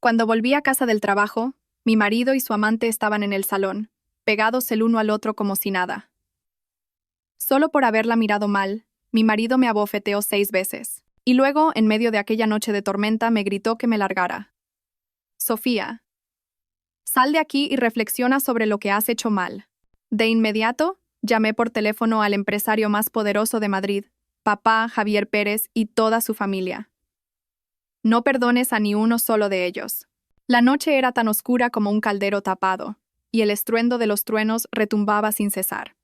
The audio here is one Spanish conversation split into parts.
Cuando volví a casa del trabajo, mi marido y su amante estaban en el salón, pegados el uno al otro como si nada. Solo por haberla mirado mal, mi marido me abofeteó 6 veces. Y luego, en medio de aquella noche de tormenta, me gritó que me largara. Sofía, sal de aquí y reflexiona sobre lo que has hecho mal. De inmediato, llamé por teléfono al empresario más poderoso de Madrid, papá Javier Pérez y toda su familia. No perdones a ni uno solo de ellos. La noche era tan oscura como un caldero tapado, y el estruendo de los truenos retumbaba sin cesar.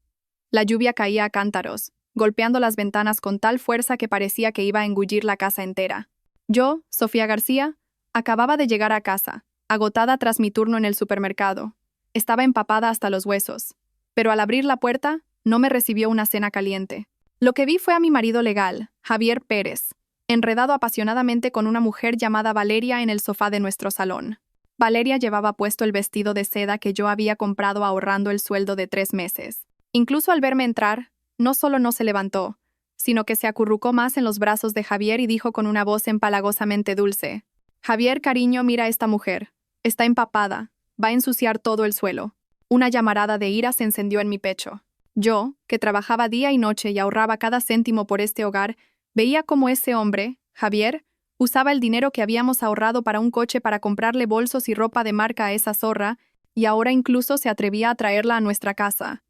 La lluvia caía a cántaros, golpeando las ventanas con tal fuerza que parecía que iba a engullir la casa entera. Yo, Sofía García, acababa de llegar a casa, agotada tras mi turno en el supermercado. Estaba empapada hasta los huesos, pero al abrir la puerta, no me recibió una cena caliente. Lo que vi fue a mi marido legal, Javier Pérez, enredado apasionadamente con una mujer llamada Valeria en el sofá de nuestro salón. Valeria llevaba puesto el vestido de seda que yo había comprado ahorrando el sueldo de 3 meses. Incluso al verme entrar, no solo no se levantó, sino que se acurrucó más en los brazos de Javier y dijo con una voz empalagosamente dulce: «Javier, cariño, mira a esta mujer. Está empapada. Va a ensuciar todo el suelo». Una llamarada de ira se encendió en mi pecho. Yo, que trabajaba día y noche y ahorraba cada céntimo por este hogar, veía cómo ese hombre, Javier, usaba el dinero que habíamos ahorrado para un coche para comprarle bolsos y ropa de marca a esa zorra, y ahora incluso se atrevía a traerla a nuestra casa.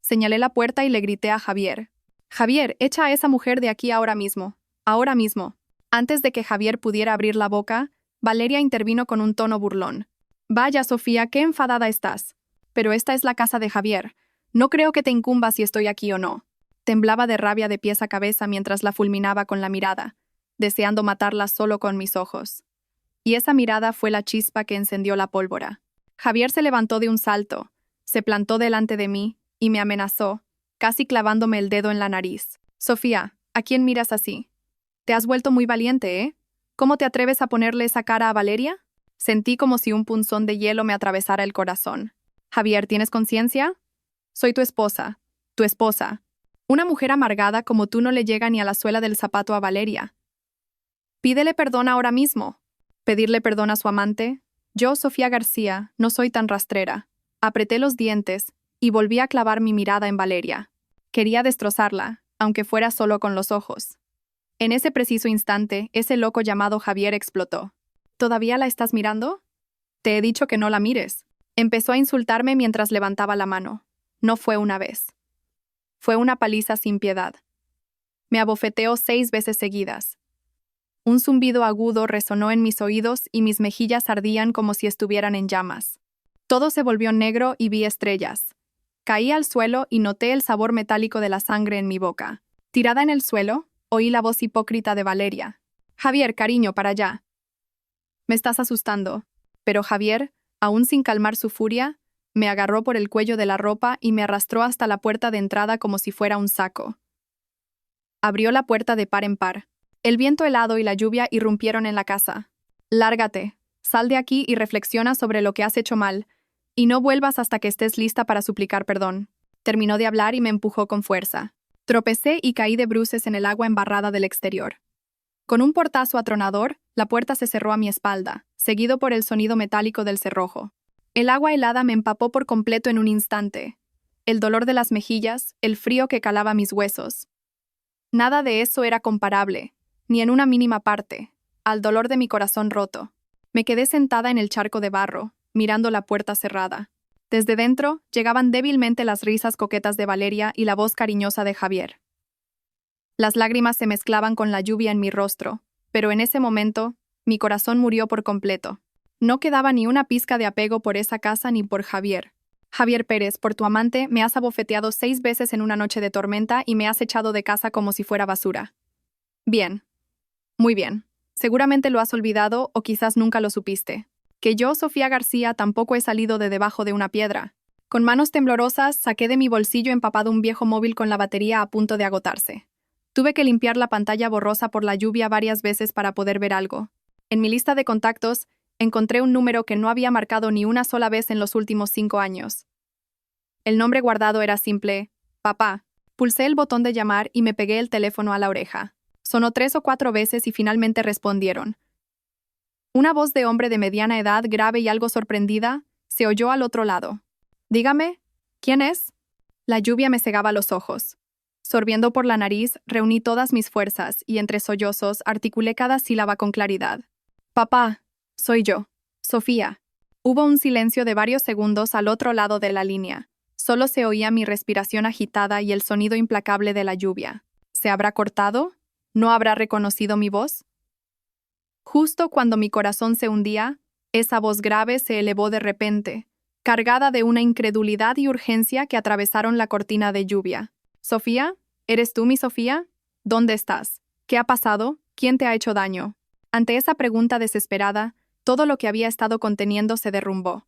Señalé la puerta y le grité a Javier: «Javier, echa a esa mujer de aquí ahora mismo. Ahora mismo». Antes de que Javier pudiera abrir la boca, Valeria intervino con un tono burlón: «Vaya, Sofía, qué enfadada estás. Pero esta es la casa de Javier. No creo que te incumba si estoy aquí o no». Temblaba de rabia de pies a cabeza mientras la fulminaba con la mirada, deseando matarla solo con mis ojos. Y esa mirada fue la chispa que encendió la pólvora. Javier se levantó de un salto, se plantó delante de mí y me amenazó, casi clavándome el dedo en la nariz. «Sofía, ¿a quién miras así? Te has vuelto muy valiente, ¿eh? ¿Cómo te atreves a ponerle esa cara a Valeria?» Sentí como si un punzón de hielo me atravesara el corazón. «Javier, ¿tienes conciencia? Soy tu esposa. Tu esposa. Una mujer amargada como tú no le llega ni a la suela del zapato a Valeria. Pídele perdón ahora mismo». ¿Pedirle perdón a su amante? Yo, Sofía García, no soy tan rastrera. Apreté los dientes y volví a clavar mi mirada en Valeria. Quería destrozarla, aunque fuera solo con los ojos. En ese preciso instante, ese loco llamado Javier explotó. «¿Todavía la estás mirando? Te he dicho que no la mires». Empezó a insultarme mientras levantaba la mano. No fue una vez. Fue una paliza sin piedad. Me abofeteó 6 veces seguidas. Un zumbido agudo resonó en mis oídos y mis mejillas ardían como si estuvieran en llamas. Todo se volvió negro y vi estrellas. Caí al suelo y noté el sabor metálico de la sangre en mi boca. Tirada en el suelo, oí la voz hipócrita de Valeria: «Javier, cariño, para allá. Me estás asustando». Pero Javier, aún sin calmar su furia, me agarró por el cuello de la ropa y me arrastró hasta la puerta de entrada como si fuera un saco. Abrió la puerta de par en par. El viento helado y la lluvia irrumpieron en la casa. «Lárgate, sal de aquí y reflexiona sobre lo que has hecho mal, y no vuelvas hasta que estés lista para suplicar perdón». Terminó de hablar y me empujó con fuerza. Tropecé y caí de bruces en el agua embarrada del exterior. Con un portazo atronador, la puerta se cerró a mi espalda, seguido por el sonido metálico del cerrojo. El agua helada me empapó por completo en un instante. El dolor de las mejillas, el frío que calaba mis huesos. Nada de eso era comparable, ni en una mínima parte, al dolor de mi corazón roto. Me quedé sentada en el charco de barro, mirando la puerta cerrada. Desde dentro llegaban débilmente las risas coquetas de Valeria y la voz cariñosa de Javier. Las lágrimas se mezclaban con la lluvia en mi rostro, pero en ese momento, mi corazón murió por completo. No quedaba ni una pizca de apego por esa casa ni por Javier. «Javier Pérez, por tu amante, me has abofeteado 6 veces en una noche de tormenta y me has echado de casa como si fuera basura». «Bien. Muy bien. Seguramente lo has olvidado o quizás nunca lo supiste. Que yo, Sofía García, tampoco he salido de debajo de una piedra». Con manos temblorosas, saqué de mi bolsillo empapado un viejo móvil con la batería a punto de agotarse. Tuve que limpiar la pantalla borrosa por la lluvia varias veces para poder ver algo. En mi lista de contactos, encontré un número que no había marcado ni una sola vez en los últimos 5 años. El nombre guardado era simple: «Papá». Pulsé el botón de llamar y me pegué el teléfono a la oreja. Sonó 3 o 4 veces y finalmente respondieron. Una voz de hombre de mediana edad, grave y algo sorprendida, se oyó al otro lado. Dígame, ¿quién es? La lluvia me cegaba los ojos. Sorbiendo por la nariz, reuní todas mis fuerzas y entre sollozos articulé cada sílaba con claridad. Papá, soy yo, Sofía. Hubo un silencio de varios segundos al otro lado de la línea. Solo se oía mi respiración agitada y el sonido implacable de la lluvia. ¿Se habrá cortado? ¿No habrá reconocido mi voz? Justo cuando mi corazón se hundía, esa voz grave se elevó de repente, cargada de una incredulidad y urgencia que atravesaron la cortina de lluvia. ¿Sofía? ¿Eres tú, mi Sofía? ¿Dónde estás? ¿Qué ha pasado? ¿Quién te ha hecho daño? Ante esa pregunta desesperada, todo lo que había estado conteniendo se derrumbó.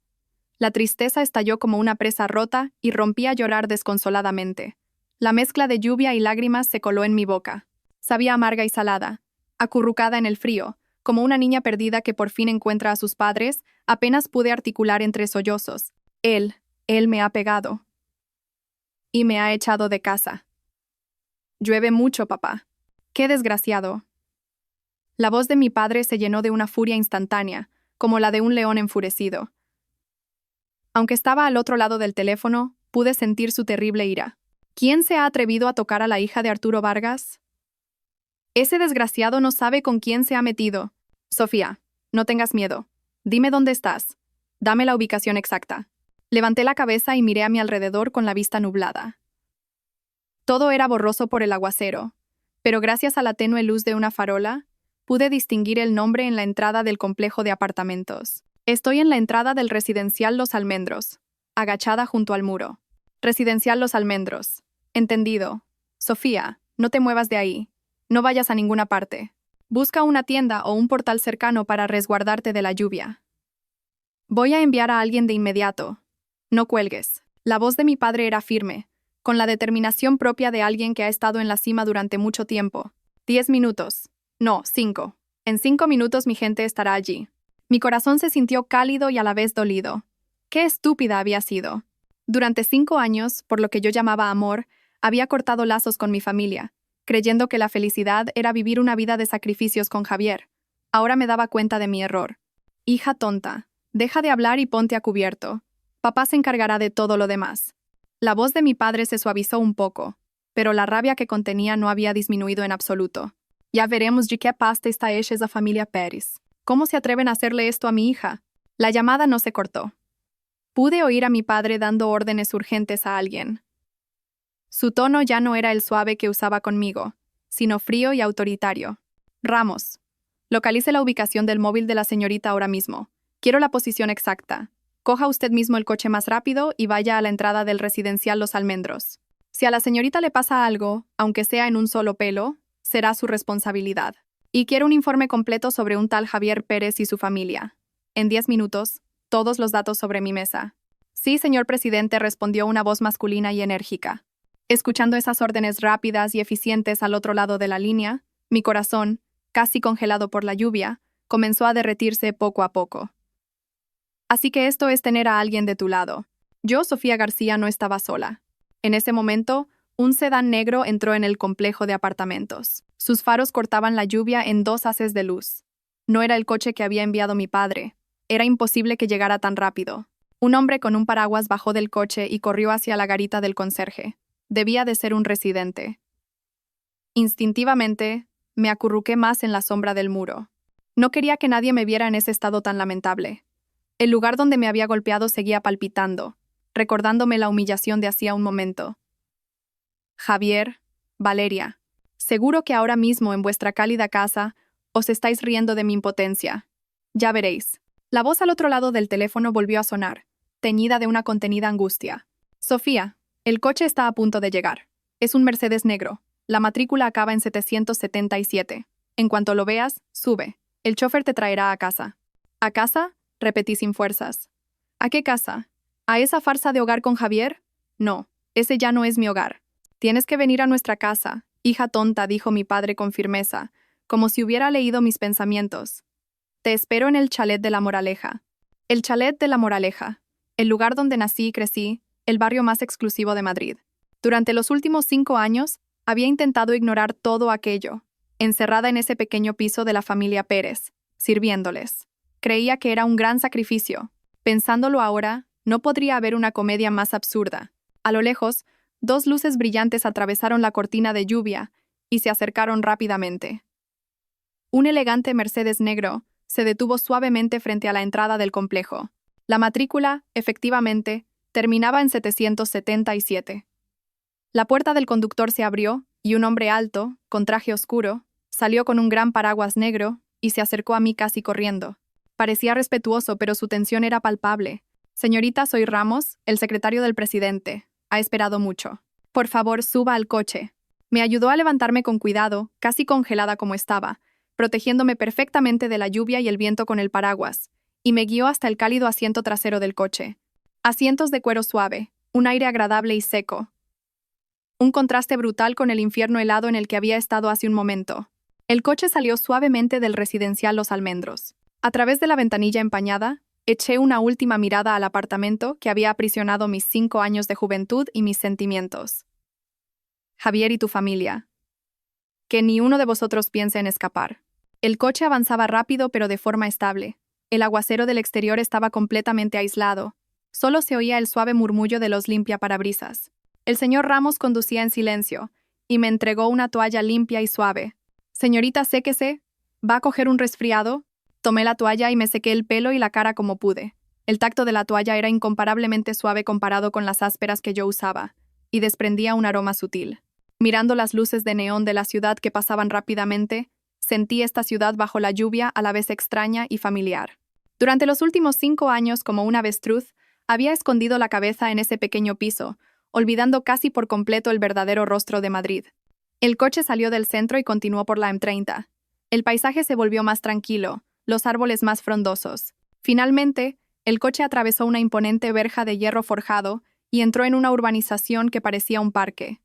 La tristeza estalló como una presa rota y rompí a llorar desconsoladamente. La mezcla de lluvia y lágrimas se coló en mi boca. Sabía amarga y salada. Acurrucada en el frío, como una niña perdida que por fin encuentra a sus padres, apenas pude articular entre sollozos. Él me ha pegado. Y me ha echado de casa. Llueve mucho, papá. ¡Qué desgraciado! La voz de mi padre se llenó de una furia instantánea, como la de un león enfurecido. Aunque estaba al otro lado del teléfono, pude sentir su terrible ira. ¿Quién se ha atrevido a tocar a la hija de Arturo Vargas? Ese desgraciado no sabe con quién se ha metido. Sofía, no tengas miedo. Dime dónde estás. Dame la ubicación exacta. Levanté la cabeza y miré a mi alrededor con la vista nublada. Todo era borroso por el aguacero, pero gracias a la tenue luz de una farola, pude distinguir el nombre en la entrada del complejo de apartamentos. Estoy en la entrada del residencial Los Almendros, agachada junto al muro. Residencial Los Almendros. Entendido. Sofía, no te muevas de ahí. No vayas a ninguna parte. Busca una tienda o un portal cercano para resguardarte de la lluvia. Voy a enviar a alguien de inmediato. No cuelgues. La voz de mi padre era firme, con la determinación propia de alguien que ha estado en la cima durante mucho tiempo. 10 minutos. No, 5. En 5 minutos mi gente estará allí. Mi corazón se sintió cálido y a la vez dolido. Qué estúpida había sido. Durante 5 años, por lo que yo llamaba amor, había cortado lazos con mi familia, creyendo que la felicidad era vivir una vida de sacrificios con Javier. Ahora me daba cuenta de mi error. Hija tonta, deja de hablar y ponte a cubierto. Papá se encargará de todo lo demás. La voz de mi padre se suavizó un poco, pero la rabia que contenía no había disminuido en absoluto. Ya veremos de qué pasta está hecha esa familia Pérez. ¿Cómo se atreven a hacerle esto a mi hija? La llamada no se cortó. Pude oír a mi padre dando órdenes urgentes a alguien. Su tono ya no era el suave que usaba conmigo, sino frío y autoritario. Ramos, localice la ubicación del móvil de la señorita ahora mismo. Quiero la posición exacta. Coja usted mismo el coche más rápido y vaya a la entrada del residencial Los Almendros. Si a la señorita le pasa algo, aunque sea en un solo pelo, será su responsabilidad. Y quiero un informe completo sobre un tal Javier Pérez y su familia. En 10 minutos, todos los datos sobre mi mesa. Sí, señor presidente, respondió una voz masculina y enérgica. Escuchando esas órdenes rápidas y eficientes al otro lado de la línea, mi corazón, casi congelado por la lluvia, comenzó a derretirse poco a poco. Así que esto es tener a alguien de tu lado. Yo, Sofía García, no estaba sola. En ese momento, un sedán negro entró en el complejo de apartamentos. Sus faros cortaban la lluvia en 2 haces de luz. No era el coche que había enviado mi padre. Era imposible que llegara tan rápido. Un hombre con un paraguas bajó del coche y corrió hacia la garita del conserje. Debía de ser un residente. Instintivamente, me acurruqué más en la sombra del muro. No quería que nadie me viera en ese estado tan lamentable. El lugar donde me había golpeado seguía palpitando, recordándome la humillación de hacía un momento. Javier, Valeria, seguro que ahora mismo en vuestra cálida casa os estáis riendo de mi impotencia. Ya veréis. La voz al otro lado del teléfono volvió a sonar, teñida de una contenida angustia. Sofía, el coche está a punto de llegar. Es un Mercedes negro. La matrícula acaba en 777. En cuanto lo veas, sube. El chofer te traerá a casa. ¿A casa? Repetí sin fuerzas. ¿A qué casa? ¿A esa farsa de hogar con Javier? No, ese ya no es mi hogar. Tienes que venir a nuestra casa, hija tonta, dijo mi padre con firmeza, como si hubiera leído mis pensamientos. Te espero en el chalet de La Moraleja. El chalet de La Moraleja, el lugar donde nací y crecí, el barrio más exclusivo de Madrid. Durante los últimos 5 años, había intentado ignorar todo aquello, encerrada en ese pequeño piso de la familia Pérez, sirviéndoles. Creía que era un gran sacrificio. Pensándolo ahora, no podría haber una comedia más absurda. A lo lejos, dos luces brillantes atravesaron la cortina de lluvia y se acercaron rápidamente. Un elegante Mercedes negro se detuvo suavemente frente a la entrada del complejo. La matrícula, efectivamente, terminaba en 777. La puerta del conductor se abrió y un hombre alto, con traje oscuro, salió con un gran paraguas negro y se acercó a mí casi corriendo. Parecía respetuoso, pero su tensión era palpable. Señorita, soy Ramos, el secretario del presidente. Ha esperado mucho. Por favor, suba al coche. Me ayudó a levantarme con cuidado, casi congelada como estaba, protegiéndome perfectamente de la lluvia y el viento con el paraguas, y me guió hasta el cálido asiento trasero del coche. Asientos de cuero suave, un aire agradable y seco. Un contraste brutal con el infierno helado en el que había estado hace un momento. El coche salió suavemente del residencial Los Almendros. A través de la ventanilla empañada, eché una última mirada al apartamento que había aprisionado mis 5 años de juventud y mis sentimientos. Javier y tu familia. Que ni uno de vosotros piense en escapar. El coche avanzaba rápido pero de forma estable. El aguacero del exterior estaba completamente aislado. Solo se oía el suave murmullo de los limpiaparabrisas. El señor Ramos conducía en silencio y me entregó una toalla limpia y suave. Señorita, séquese. ¿Va a coger un resfriado? Tomé la toalla y me sequé el pelo y la cara como pude. El tacto de la toalla era incomparablemente suave comparado con las ásperas que yo usaba, y desprendía un aroma sutil. Mirando las luces de neón de la ciudad que pasaban rápidamente, sentí esta ciudad bajo la lluvia a la vez extraña y familiar. Durante los últimos 5 años, como un avestruz, había escondido la cabeza en ese pequeño piso, olvidando casi por completo el verdadero rostro de Madrid. El coche salió del centro y continuó por la M30. El paisaje se volvió más tranquilo, los árboles más frondosos. Finalmente, el coche atravesó una imponente verja de hierro forjado y entró en una urbanización que parecía un parque.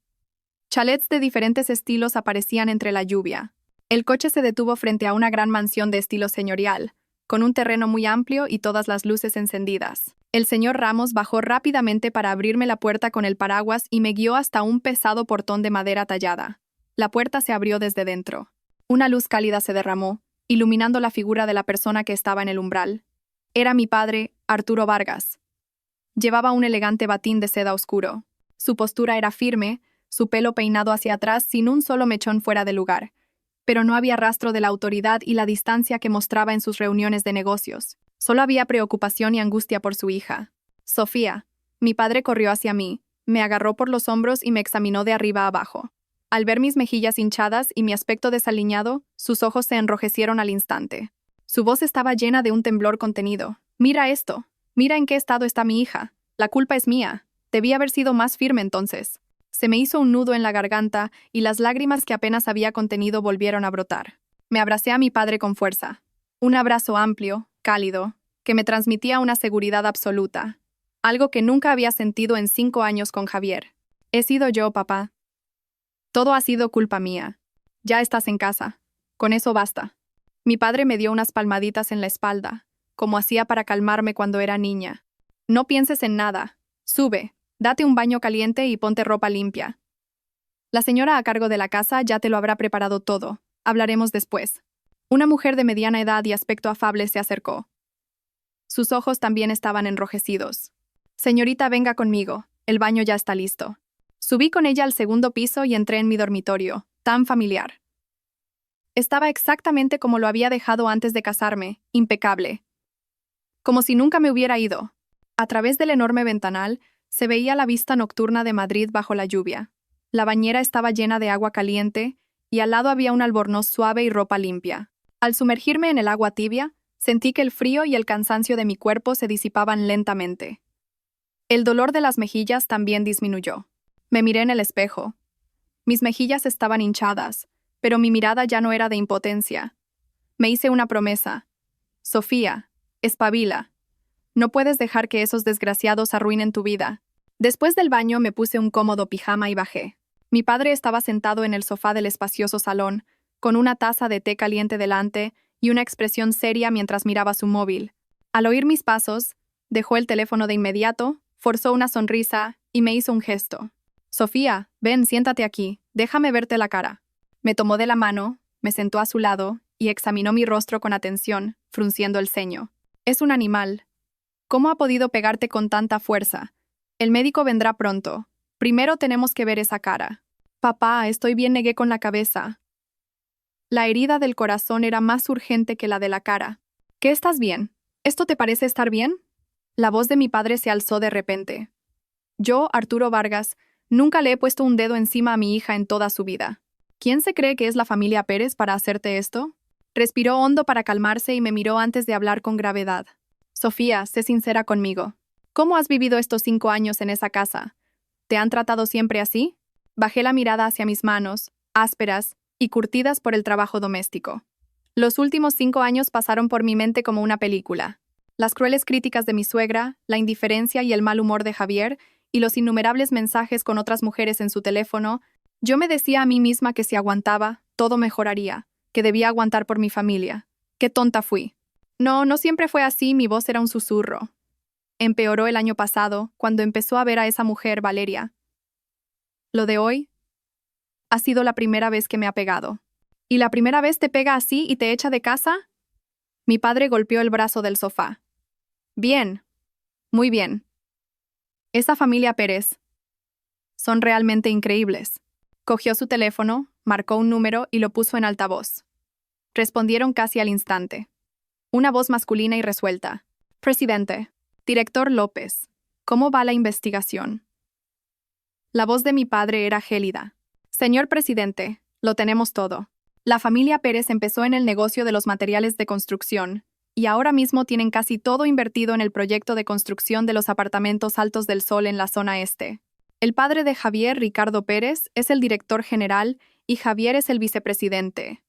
Chalets de diferentes estilos aparecían entre la lluvia. El coche se detuvo frente a una gran mansión de estilo señorial, con un terreno muy amplio y todas las luces encendidas. El señor Ramos bajó rápidamente para abrirme la puerta con el paraguas y me guió hasta un pesado portón de madera tallada. La puerta se abrió desde dentro. Una luz cálida se derramó, iluminando la figura de la persona que estaba en el umbral. Era mi padre, Arturo Vargas. Llevaba un elegante batín de seda oscuro. Su postura era firme, su pelo peinado hacia atrás sin un solo mechón fuera de lugar, pero no había rastro de la autoridad y la distancia que mostraba en sus reuniones de negocios. Solo había preocupación y angustia por su hija. Sofía. Mi padre corrió hacia mí, me agarró por los hombros y me examinó de arriba a abajo. Al ver mis mejillas hinchadas y mi aspecto desaliñado, sus ojos se enrojecieron al instante. Su voz estaba llena de un temblor contenido. «Mira esto. Mira en qué estado está mi hija. La culpa es mía. Debí haber sido más firme entonces». Se me hizo un nudo en la garganta y las lágrimas que apenas había contenido volvieron a brotar. Me abracé a mi padre con fuerza. Un abrazo amplio, cálido, que me transmitía una seguridad absoluta. Algo que nunca había sentido en 5 años con Javier. He sido yo, papá. Todo ha sido culpa mía. Ya estás en casa. Con eso basta. Mi padre me dio unas palmaditas en la espalda, como hacía para calmarme cuando era niña. No pienses en nada. Sube. Date un baño caliente y ponte ropa limpia. La señora a cargo de la casa ya te lo habrá preparado todo. Hablaremos después. Una mujer de mediana edad y aspecto afable se acercó. Sus ojos también estaban enrojecidos. Señorita, venga conmigo. El baño ya está listo. Subí con ella al segundo piso y entré en mi dormitorio, tan familiar. Estaba exactamente como lo había dejado antes de casarme, impecable. Como si nunca me hubiera ido. A través del enorme ventanal, se veía la vista nocturna de Madrid bajo la lluvia. La bañera estaba llena de agua caliente y al lado había un albornoz suave y ropa limpia. Al sumergirme en el agua tibia, sentí que el frío y el cansancio de mi cuerpo se disipaban lentamente. El dolor de las mejillas también disminuyó. Me miré en el espejo. Mis mejillas estaban hinchadas, pero mi mirada ya no era de impotencia. Me hice una promesa. Sofía, espabila. No puedes dejar que esos desgraciados arruinen tu vida. Después del baño me puse un cómodo pijama y bajé. Mi padre estaba sentado en el sofá del espacioso salón, con una taza de té caliente delante y una expresión seria mientras miraba su móvil. Al oír mis pasos, dejó el teléfono de inmediato, forzó una sonrisa y me hizo un gesto. Sofía, ven, siéntate aquí, déjame verte la cara. Me tomó de la mano, me sentó a su lado y examinó mi rostro con atención, frunciendo el ceño. Es un animal. ¿Cómo ha podido pegarte con tanta fuerza? El médico vendrá pronto. Primero tenemos que ver esa cara. Papá, estoy bien, negué con la cabeza. La herida del corazón era más urgente que la de la cara. ¿Qué estás bien? ¿Esto te parece estar bien? La voz de mi padre se alzó de repente. Yo, Arturo Vargas, nunca le he puesto un dedo encima a mi hija en toda su vida. ¿Quién se cree que es la familia Pérez para hacerte esto? Respiró hondo para calmarse y me miró antes de hablar con gravedad. Sofía, sé sincera conmigo. ¿Cómo has vivido estos 5 años en esa casa? ¿Te han tratado siempre así? Bajé la mirada hacia mis manos, ásperas y curtidas por el trabajo doméstico. Los últimos 5 años pasaron por mi mente como una película. Las crueles críticas de mi suegra, la indiferencia y el mal humor de Javier, y los innumerables mensajes con otras mujeres en su teléfono, yo me decía a mí misma que si aguantaba, todo mejoraría, que debía aguantar por mi familia. ¡Qué tonta fui! No, no siempre fue así, mi voz era un susurro. Empeoró el año pasado, cuando empezó a ver a esa mujer, Valeria. Lo de hoy ha sido la primera vez que me ha pegado. ¿Y la primera vez te pega así y te echa de casa? Mi padre golpeó el brazo del sofá. Bien, muy bien. Esa familia Pérez son realmente increíbles. Cogió su teléfono, marcó un número y lo puso en altavoz. Respondieron casi al instante. Una voz masculina y resuelta. Presidente. Director López. ¿Cómo va la investigación? La voz de mi padre era gélida. Señor presidente, lo tenemos todo. La familia Pérez empezó en el negocio de los materiales de construcción, y ahora mismo tienen casi todo invertido en el proyecto de construcción de los apartamentos Altos del Sol en la zona este. El padre de Javier, Ricardo Pérez, es el director general y Javier es el vicepresidente.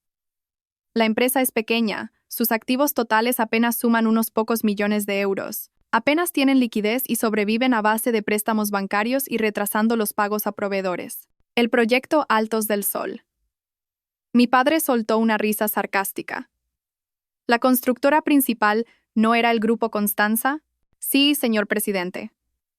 La empresa es pequeña, sus activos totales apenas suman unos pocos millones de euros. Apenas tienen liquidez y sobreviven a base de préstamos bancarios y retrasando los pagos a proveedores. El proyecto Altos del Sol. Mi padre soltó una risa sarcástica. ¿La constructora principal no era el Grupo Constanza? Sí, señor presidente.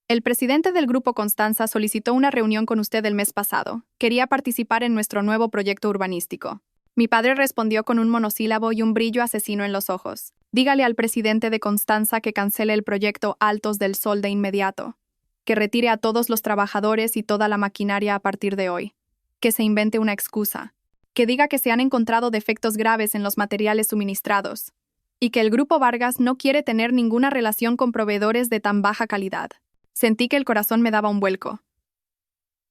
El presidente del Grupo Constanza solicitó una reunión con usted el mes pasado. Quería participar en nuestro nuevo proyecto urbanístico. Mi padre respondió con un monosílabo y un brillo asesino en los ojos. Dígale al presidente de Constanza que cancele el proyecto Altos del Sol de inmediato. Que retire a todos los trabajadores y toda la maquinaria a partir de hoy. Que se invente una excusa. Que diga que se han encontrado defectos graves en los materiales suministrados. Y que el Grupo Vargas no quiere tener ninguna relación con proveedores de tan baja calidad. Sentí que el corazón me daba un vuelco.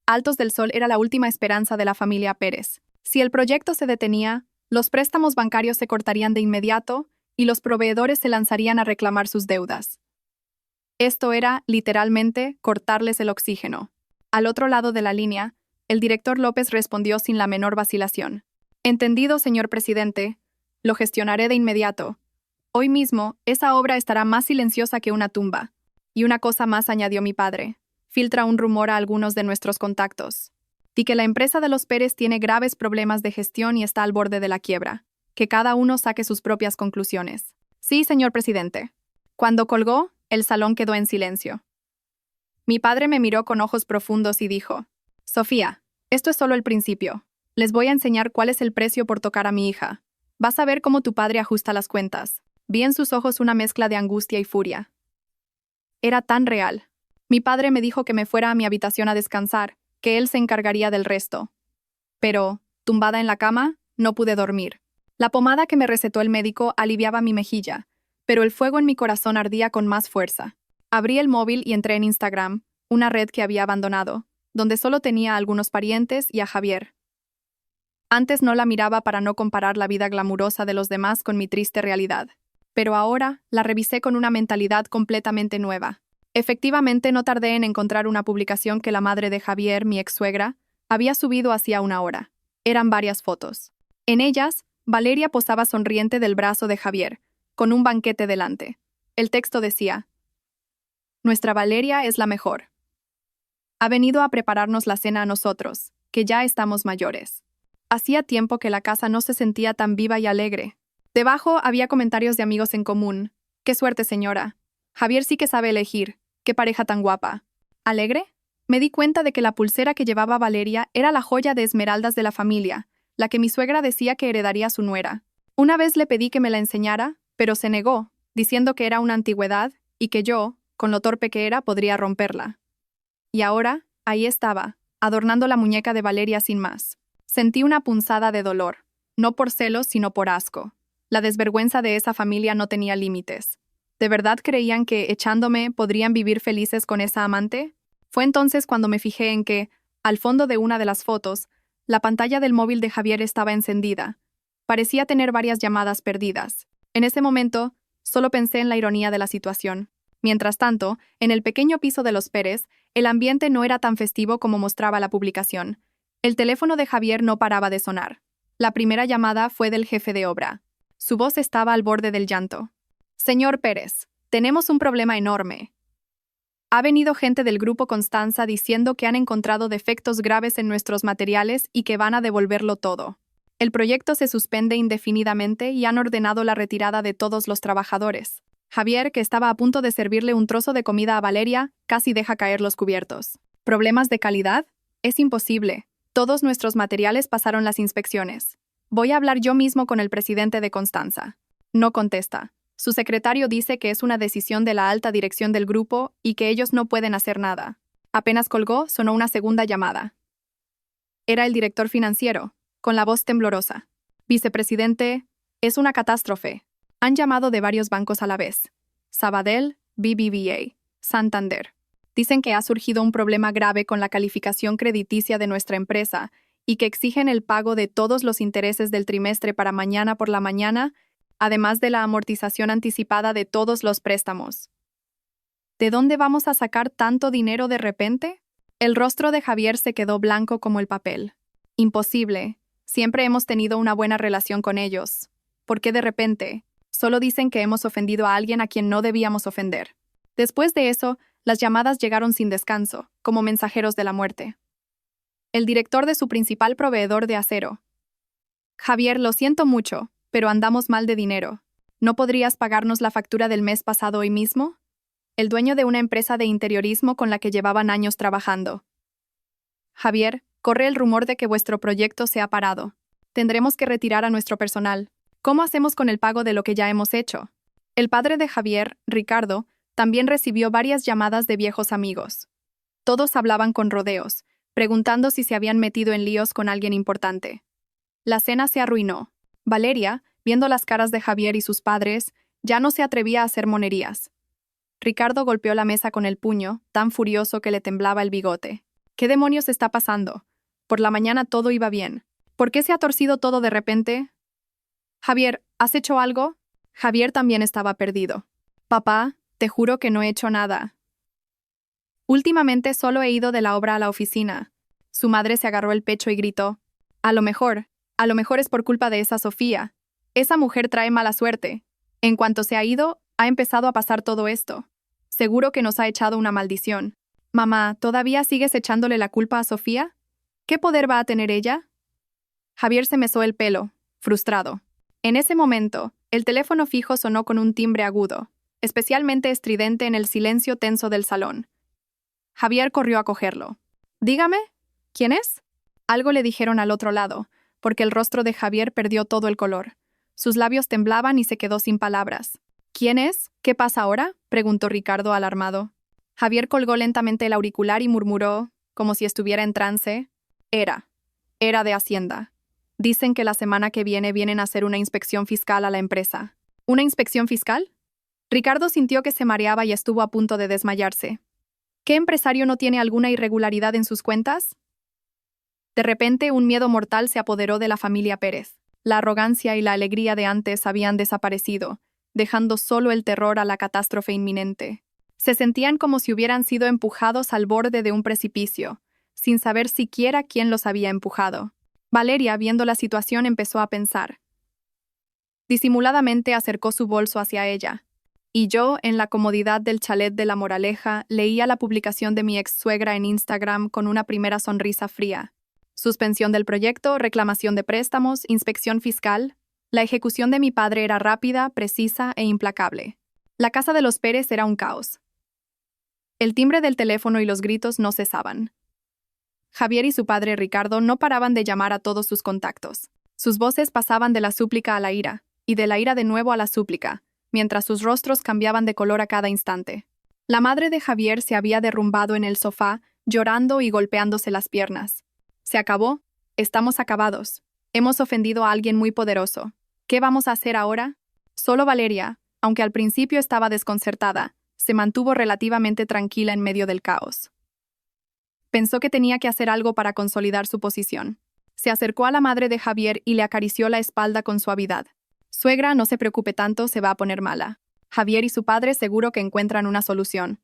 Altos del Sol era la última esperanza de la familia Pérez. Si el proyecto se detenía, los préstamos bancarios se cortarían de inmediato y los proveedores se lanzarían a reclamar sus deudas. Esto era, literalmente, cortarles el oxígeno. Al otro lado de la línea, el director López respondió sin la menor vacilación. Entendido, señor presidente. Lo gestionaré de inmediato. Hoy mismo, esa obra estará más silenciosa que una tumba. Y una cosa más, añadió mi padre. Filtra un rumor a algunos de nuestros contactos. Di que la empresa de los Pérez tiene graves problemas de gestión y está al borde de la quiebra. Que cada uno saque sus propias conclusiones. Sí, señor presidente. Cuando colgó, el salón quedó en silencio. Mi padre me miró con ojos profundos y dijo: Sofía, esto es solo el principio. Les voy a enseñar cuál es el precio por tocar a mi hija. Vas a ver cómo tu padre ajusta las cuentas. Vi en sus ojos una mezcla de angustia y furia. Era tan real. Mi padre me dijo que me fuera a mi habitación a descansar, que él se encargaría del resto. Pero, tumbada en la cama, no pude dormir. La pomada que me recetó el médico aliviaba mi mejilla, pero el fuego en mi corazón ardía con más fuerza. Abrí el móvil y entré en Instagram, una red que había abandonado, donde solo tenía a algunos parientes y a Javier. Antes no la miraba para no comparar la vida glamurosa de los demás con mi triste realidad. Pero ahora la revisé con una mentalidad completamente nueva. Efectivamente, no tardé en encontrar una publicación que la madre de Javier, mi ex-suegra, había subido hacía una hora. Eran varias fotos. En ellas, Valeria posaba sonriente del brazo de Javier, con un banquete delante. El texto decía: Nuestra Valeria es la mejor. Ha venido a prepararnos la cena a nosotros, que ya estamos mayores. Hacía tiempo que la casa no se sentía tan viva y alegre. Debajo había comentarios de amigos en común. Qué suerte, señora. Javier sí que sabe elegir. Qué pareja tan guapa. ¿Alegre? Me di cuenta de que la pulsera que llevaba Valeria era la joya de esmeraldas de la familia, la que mi suegra decía que heredaría su nuera. Una vez le pedí que me la enseñara, pero se negó, diciendo que era una antigüedad y que yo, con lo torpe que era, podría romperla. Y ahora, ahí estaba, adornando la muñeca de Valeria sin más. Sentí una punzada de dolor, no por celos, sino por asco. La desvergüenza de esa familia no tenía límites. ¿De verdad creían que, echándome, podrían vivir felices con esa amante? Fue entonces cuando me fijé en que, al fondo de una de las fotos, la pantalla del móvil de Javier estaba encendida. Parecía tener varias llamadas perdidas. En ese momento, solo pensé en la ironía de la situación. Mientras tanto, en el pequeño piso de los Pérez, el ambiente no era tan festivo como mostraba la publicación. El teléfono de Javier no paraba de sonar. La primera llamada fue del jefe de obra. Su voz estaba al borde del llanto. Señor Pérez, tenemos un problema enorme. Ha venido gente del Grupo Constanza diciendo que han encontrado defectos graves en nuestros materiales y que van a devolverlo todo. El proyecto se suspende indefinidamente y han ordenado la retirada de todos los trabajadores. Javier, que estaba a punto de servirle un trozo de comida a Valeria, casi deja caer los cubiertos. ¿Problemas de calidad? Es imposible. Todos nuestros materiales pasaron las inspecciones. Voy a hablar yo mismo con el presidente de Constanza. No contesta. Su secretario dice que es una decisión de la alta dirección del grupo y que ellos no pueden hacer nada. Apenas colgó, sonó una segunda llamada. Era el director financiero, con la voz temblorosa. Vicepresidente, es una catástrofe. Han llamado de varios bancos a la vez. Sabadell, BBVA, Santander. Dicen que ha surgido un problema grave con la calificación crediticia de nuestra empresa y que exigen el pago de todos los intereses del trimestre para mañana por la mañana, además de la amortización anticipada de todos los préstamos. ¿De dónde vamos a sacar tanto dinero de repente? El rostro de Javier se quedó blanco como el papel. Imposible. Siempre hemos tenido una buena relación con ellos. ¿Por qué de repente? Solo dicen que hemos ofendido a alguien a quien no debíamos ofender. Después de eso, las llamadas llegaron sin descanso, como mensajeros de la muerte. El director de su principal proveedor de acero. Javier, lo siento mucho, pero andamos mal de dinero. ¿No podrías pagarnos la factura del mes pasado hoy mismo? El dueño de una empresa de interiorismo con la que llevaban años trabajando. Javier, corre el rumor de que vuestro proyecto se ha parado. Tendremos que retirar a nuestro personal. ¿Cómo hacemos con el pago de lo que ya hemos hecho? El padre de Javier, Ricardo, también recibió varias llamadas de viejos amigos. Todos hablaban con rodeos, preguntando si se habían metido en líos con alguien importante. La cena se arruinó. Valeria, viendo las caras de Javier y sus padres, ya no se atrevía a hacer monerías. Ricardo golpeó la mesa con el puño, tan furioso que le temblaba el bigote. ¿Qué demonios está pasando? Por la mañana todo iba bien. ¿Por qué se ha torcido todo de repente? Javier, ¿has hecho algo? Javier también estaba perdido. Papá, te juro que no he hecho nada. Últimamente solo he ido de la obra a la oficina. Su madre se agarró el pecho y gritó. A lo mejor es por culpa de esa Sofía. Esa mujer trae mala suerte. En cuanto se ha ido, ha empezado a pasar todo esto. Seguro que nos ha echado una maldición. Mamá, ¿todavía sigues echándole la culpa a Sofía? ¿Qué poder va a tener ella? Javier se mesó el pelo, frustrado. En ese momento, el teléfono fijo sonó con un timbre agudo, especialmente estridente en el silencio tenso del salón. Javier corrió a cogerlo. Dígame, ¿quién es? Algo le dijeron al otro lado, porque el rostro de Javier perdió todo el color. Sus labios temblaban y se quedó sin palabras. ¿Quién es? ¿Qué pasa ahora? Preguntó Ricardo alarmado. Javier colgó lentamente el auricular y murmuró, como si estuviera en trance. Era de Hacienda. Dicen que la semana que vienen a hacer una inspección fiscal a la empresa. ¿Una inspección fiscal? Ricardo sintió que se mareaba y estuvo a punto de desmayarse. ¿Qué empresario no tiene alguna irregularidad en sus cuentas? De repente, un miedo mortal se apoderó de la familia Pérez. La arrogancia y la alegría de antes habían desaparecido, dejando solo el terror a la catástrofe inminente. Se sentían como si hubieran sido empujados al borde de un precipicio, sin saber siquiera quién los había empujado. Valeria, viendo la situación, empezó a pensar. Disimuladamente acercó su bolso hacia ella, y yo, en la comodidad del chalet de La Moraleja, leía la publicación de mi ex-suegra en Instagram con una primera sonrisa fría. Suspensión del proyecto, reclamación de préstamos, inspección fiscal. La ejecución de mi padre era rápida, precisa e implacable. La casa de los Pérez era un caos. El timbre del teléfono y los gritos no cesaban. Javier y su padre Ricardo no paraban de llamar a todos sus contactos. Sus voces pasaban de la súplica a la ira. y de la ira de nuevo a la súplica, mientras sus rostros cambiaban de color a cada instante. La madre de Javier se había derrumbado en el sofá, llorando y golpeándose las piernas. «Se acabó. Estamos acabados. Hemos ofendido a alguien muy poderoso. ¿Qué vamos a hacer ahora?» Solo Valeria, aunque al principio estaba desconcertada, se mantuvo relativamente tranquila en medio del caos. Pensó que tenía que hacer algo para consolidar su posición. Se acercó a la madre de Javier y le acarició la espalda con suavidad. «Suegra, no se preocupe tanto, se va a poner mala. Javier y su padre seguro que encuentran una solución.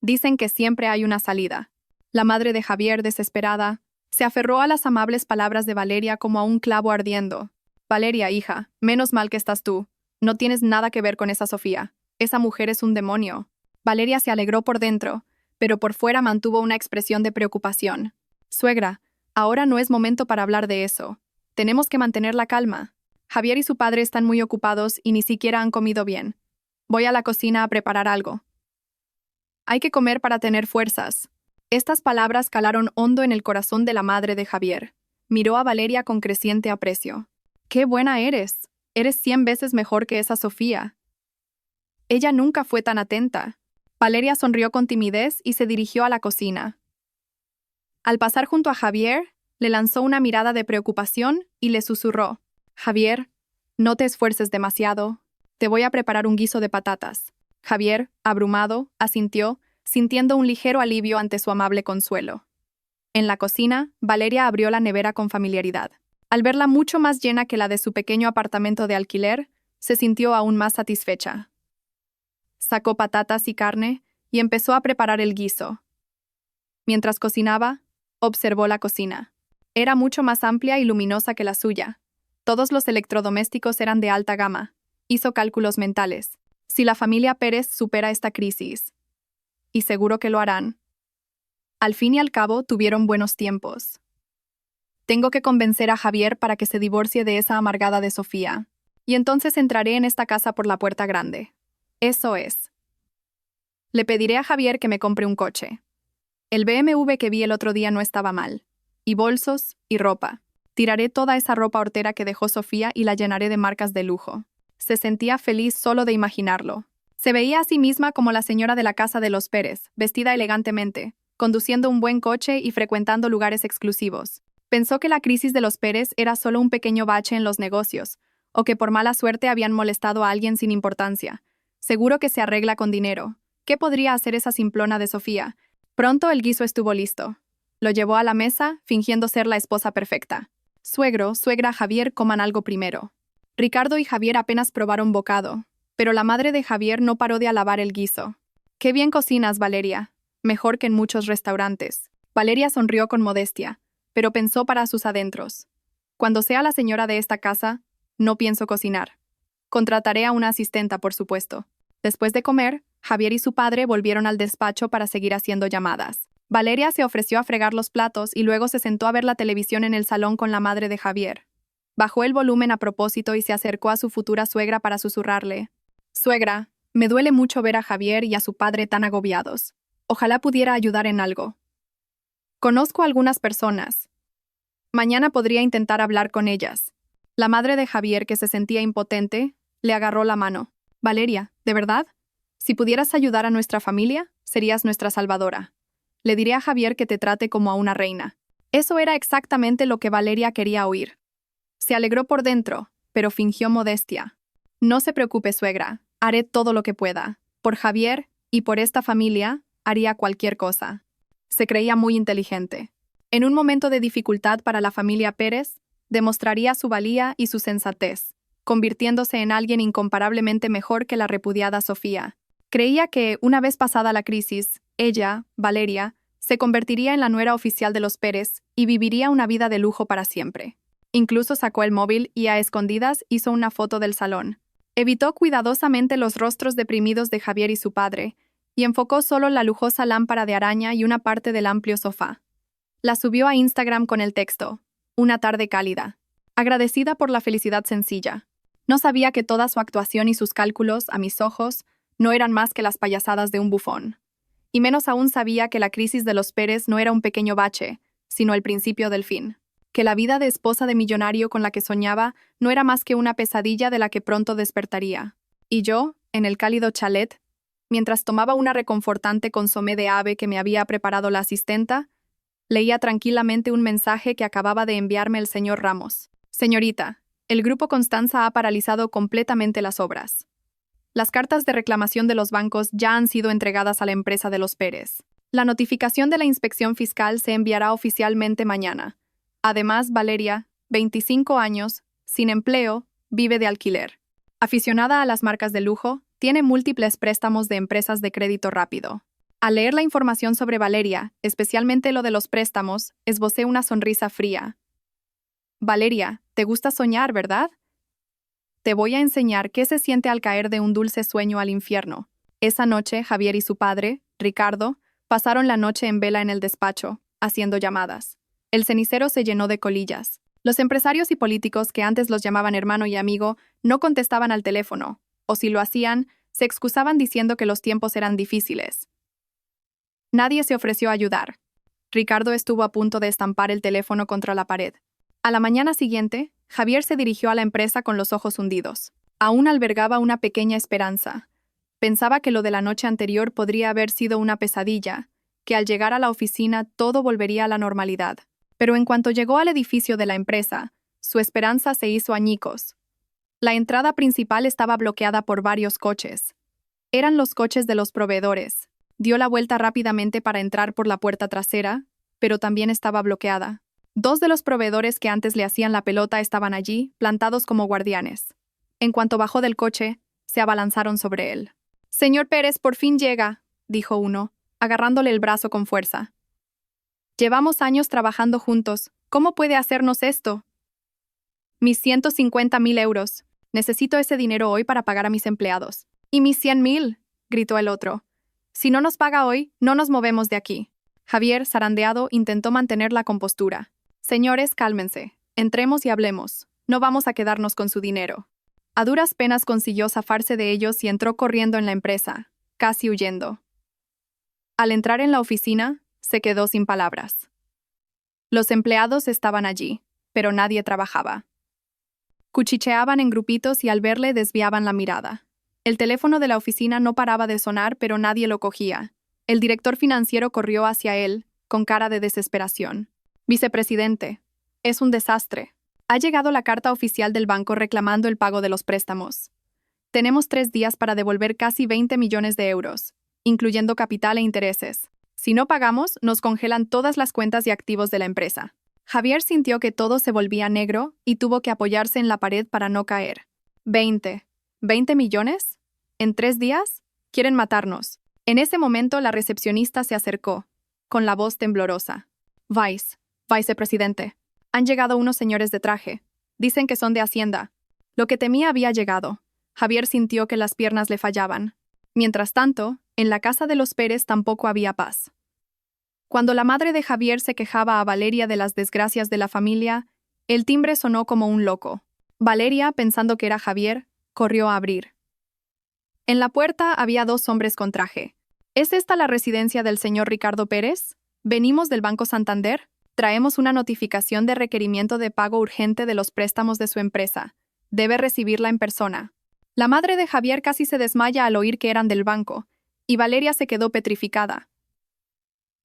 Dicen que siempre hay una salida». La madre de Javier, desesperada, se aferró a las amables palabras de Valeria como a un clavo ardiendo. «Valeria, hija, menos mal que estás tú. No tienes nada que ver con esa Sofía. Esa mujer es un demonio». Valeria se alegró por dentro, pero por fuera mantuvo una expresión de preocupación. «Suegra, ahora no es momento para hablar de eso. Tenemos que mantener la calma. Javier y su padre están muy ocupados y ni siquiera han comido bien. Voy a la cocina a preparar algo. Hay que comer para tener fuerzas». Estas palabras calaron hondo en el corazón de la madre de Javier. Miró a Valeria con creciente aprecio. «¡Qué buena eres! Eres 100 veces mejor que esa Sofía». Ella nunca fue tan atenta. Valeria sonrió con timidez y se dirigió a la cocina. Al pasar junto a Javier, le lanzó una mirada de preocupación y le susurró: «Javier, no te esfuerces demasiado. Te voy a preparar un guiso de patatas». Javier, abrumado, asintió, sintiendo un ligero alivio ante su amable consuelo. En la cocina, Valeria abrió la nevera con familiaridad. Al verla mucho más llena que la de su pequeño apartamento de alquiler, se sintió aún más satisfecha. Sacó patatas y carne y empezó a preparar el guiso. Mientras cocinaba, observó la cocina. Era mucho más amplia y luminosa que la suya. Todos los electrodomésticos eran de alta gama. Hizo cálculos mentales. Si la familia Pérez supera esta crisis, y seguro que lo harán, al fin y al cabo tuvieron buenos tiempos. Tengo que convencer a Javier para que se divorcie de esa amargada de Sofía, y entonces entraré en esta casa por la puerta grande. Eso es. Le pediré a Javier que me compre un coche. El BMW que vi el otro día no estaba mal. Y bolsos, y ropa. Tiraré toda esa ropa hortera que dejó Sofía y la llenaré de marcas de lujo». Se sentía feliz solo de imaginarlo. Se veía a sí misma como la señora de la casa de los Pérez, vestida elegantemente, conduciendo un buen coche y frecuentando lugares exclusivos. Pensó que la crisis de los Pérez era solo un pequeño bache en los negocios, o que por mala suerte habían molestado a alguien sin importancia. Seguro que se arregla con dinero. ¿Qué podría hacer esa simplona de Sofía? Pronto el guiso estuvo listo. Lo llevó a la mesa, fingiendo ser la esposa perfecta. «Suegro, suegra, Javier, coman algo primero». Ricardo y Javier apenas probaron bocado, pero la madre de Javier no paró de alabar el guiso. «Qué bien cocinas, Valeria. Mejor que en muchos restaurantes». Valeria sonrió con modestia, pero pensó para sus adentros: «Cuando sea la señora de esta casa, no pienso cocinar. Contrataré a una asistenta, por supuesto». Después de comer, Javier y su padre volvieron al despacho para seguir haciendo llamadas. Valeria se ofreció a fregar los platos y luego se sentó a ver la televisión en el salón con la madre de Javier. Bajó el volumen a propósito y se acercó a su futura suegra para susurrarle: «Suegra, me duele mucho ver a Javier y a su padre tan agobiados. Ojalá pudiera ayudar en algo. Conozco a algunas personas. Mañana podría intentar hablar con ellas». La madre de Javier, que se sentía impotente, le agarró la mano. «Valeria, ¿de verdad? Si pudieras ayudar a nuestra familia, serías nuestra salvadora. Le diré a Javier que te trate como a una reina». Eso era exactamente lo que Valeria quería oír. Se alegró por dentro, pero fingió modestia. «No se preocupe, suegra. Haré todo lo que pueda. Por Javier y por esta familia, haría cualquier cosa». Se creía muy inteligente. En un momento de dificultad para la familia Pérez, demostraría su valía y su sensatez, convirtiéndose en alguien incomparablemente mejor que la repudiada Sofía. Creía que, una vez pasada la crisis, ella, Valeria, se convertiría en la nuera oficial de los Pérez y viviría una vida de lujo para siempre. Incluso sacó el móvil y a escondidas hizo una foto del salón. Evitó cuidadosamente los rostros deprimidos de Javier y su padre, y enfocó solo la lujosa lámpara de araña y una parte del amplio sofá. La subió a Instagram con el texto: «Una tarde cálida. Agradecida por la felicidad sencilla. No sabía que toda su actuación y sus cálculos, a mis ojos, no eran más que las payasadas de un bufón. Y menos aún sabía que la crisis de los Pérez no era un pequeño bache, sino el principio del fin». que la vida de esposa de millonario con la que soñaba no era más que una pesadilla de la que pronto despertaría. Y yo, en el cálido chalet, mientras tomaba una reconfortante consomé de ave que me había preparado la asistenta, leía tranquilamente un mensaje que acababa de enviarme el señor Ramos. Señorita, el Grupo Constanza ha paralizado completamente las obras. Las cartas de reclamación de los bancos ya han sido entregadas a la empresa de los Pérez. La notificación de la inspección fiscal se enviará oficialmente mañana. Además, Valeria, 25 años, sin empleo, vive de alquiler. Aficionada a las marcas de lujo, tiene múltiples préstamos de empresas de crédito rápido. Al leer la información sobre Valeria, especialmente lo de los préstamos, esbocé una sonrisa fría. Valeria, te gusta soñar, ¿verdad? Te voy a enseñar qué se siente al caer de un dulce sueño al infierno. Esa noche, Javier y su padre, Ricardo, pasaron la noche en vela en el despacho, haciendo llamadas. El cenicero se llenó de colillas. Los empresarios y políticos que antes los llamaban hermano y amigo no contestaban al teléfono, o si lo hacían, se excusaban diciendo que los tiempos eran difíciles. Nadie se ofreció a ayudar. Ricardo estuvo a punto de estampar el teléfono contra la pared. A la mañana siguiente, Javier se dirigió a la empresa con los ojos hundidos. Aún albergaba una pequeña esperanza. Pensaba que lo de la noche anterior podría haber sido una pesadilla, que al llegar a la oficina todo volvería a la normalidad. Pero en cuanto llegó al edificio de la empresa, su esperanza se hizo añicos. La entrada principal estaba bloqueada por varios coches. Eran los coches de los proveedores. Dio la vuelta rápidamente para entrar por la puerta trasera, pero también estaba bloqueada. Dos de los proveedores que antes le hacían la pelota estaban allí, plantados como guardianes. En cuanto bajó del coche, se abalanzaron sobre él. «Señor Pérez, por fin llega», dijo uno, agarrándole el brazo con fuerza. «Llevamos años trabajando juntos. ¿Cómo puede hacernos esto?» «Mis 150.000 euros. Necesito ese dinero hoy para pagar a mis empleados». «¿Y mis 100.000?» gritó el otro. «Si no nos paga hoy, no nos movemos de aquí». Javier, zarandeado, intentó mantener la compostura. «Señores, cálmense. Entremos y hablemos. No vamos a quedarnos con su dinero». A duras penas consiguió zafarse de ellos y entró corriendo en la empresa, casi huyendo. Al entrar en la oficina, se quedó sin palabras. Los empleados estaban allí, pero nadie trabajaba. Cuchicheaban en grupitos y al verle desviaban la mirada. El teléfono de la oficina no paraba de sonar, pero nadie lo cogía. El director financiero corrió hacia él, con cara de desesperación. «Vicepresidente, es un desastre. Ha llegado la carta oficial del banco reclamando el pago de los préstamos. Tenemos 3 días para devolver casi 20 millones de euros, incluyendo capital e intereses. Si no pagamos, nos congelan todas las cuentas y activos de la empresa». Javier sintió que todo se volvía negro y tuvo que apoyarse en la pared para no caer. ¿20 millones? ¿En 3 días? Quieren matarnos. En ese momento la recepcionista se acercó, con la voz temblorosa. Vicepresidente, han llegado unos señores de traje. Dicen que son de Hacienda. Lo que temía había llegado. Javier sintió que las piernas le fallaban. Mientras tanto, en la casa de los Pérez tampoco había paz. Cuando la madre de Javier se quejaba a Valeria de las desgracias de la familia, el timbre sonó como un loco. Valeria, pensando que era Javier, corrió a abrir. En la puerta había 2 hombres con traje. ¿Es esta la residencia del señor Ricardo Pérez? Venimos del Banco Santander. Traemos una notificación de requerimiento de pago urgente de los préstamos de su empresa. Debe recibirla en persona. La madre de Javier casi se desmaya al oír que eran del banco, y Valeria se quedó petrificada.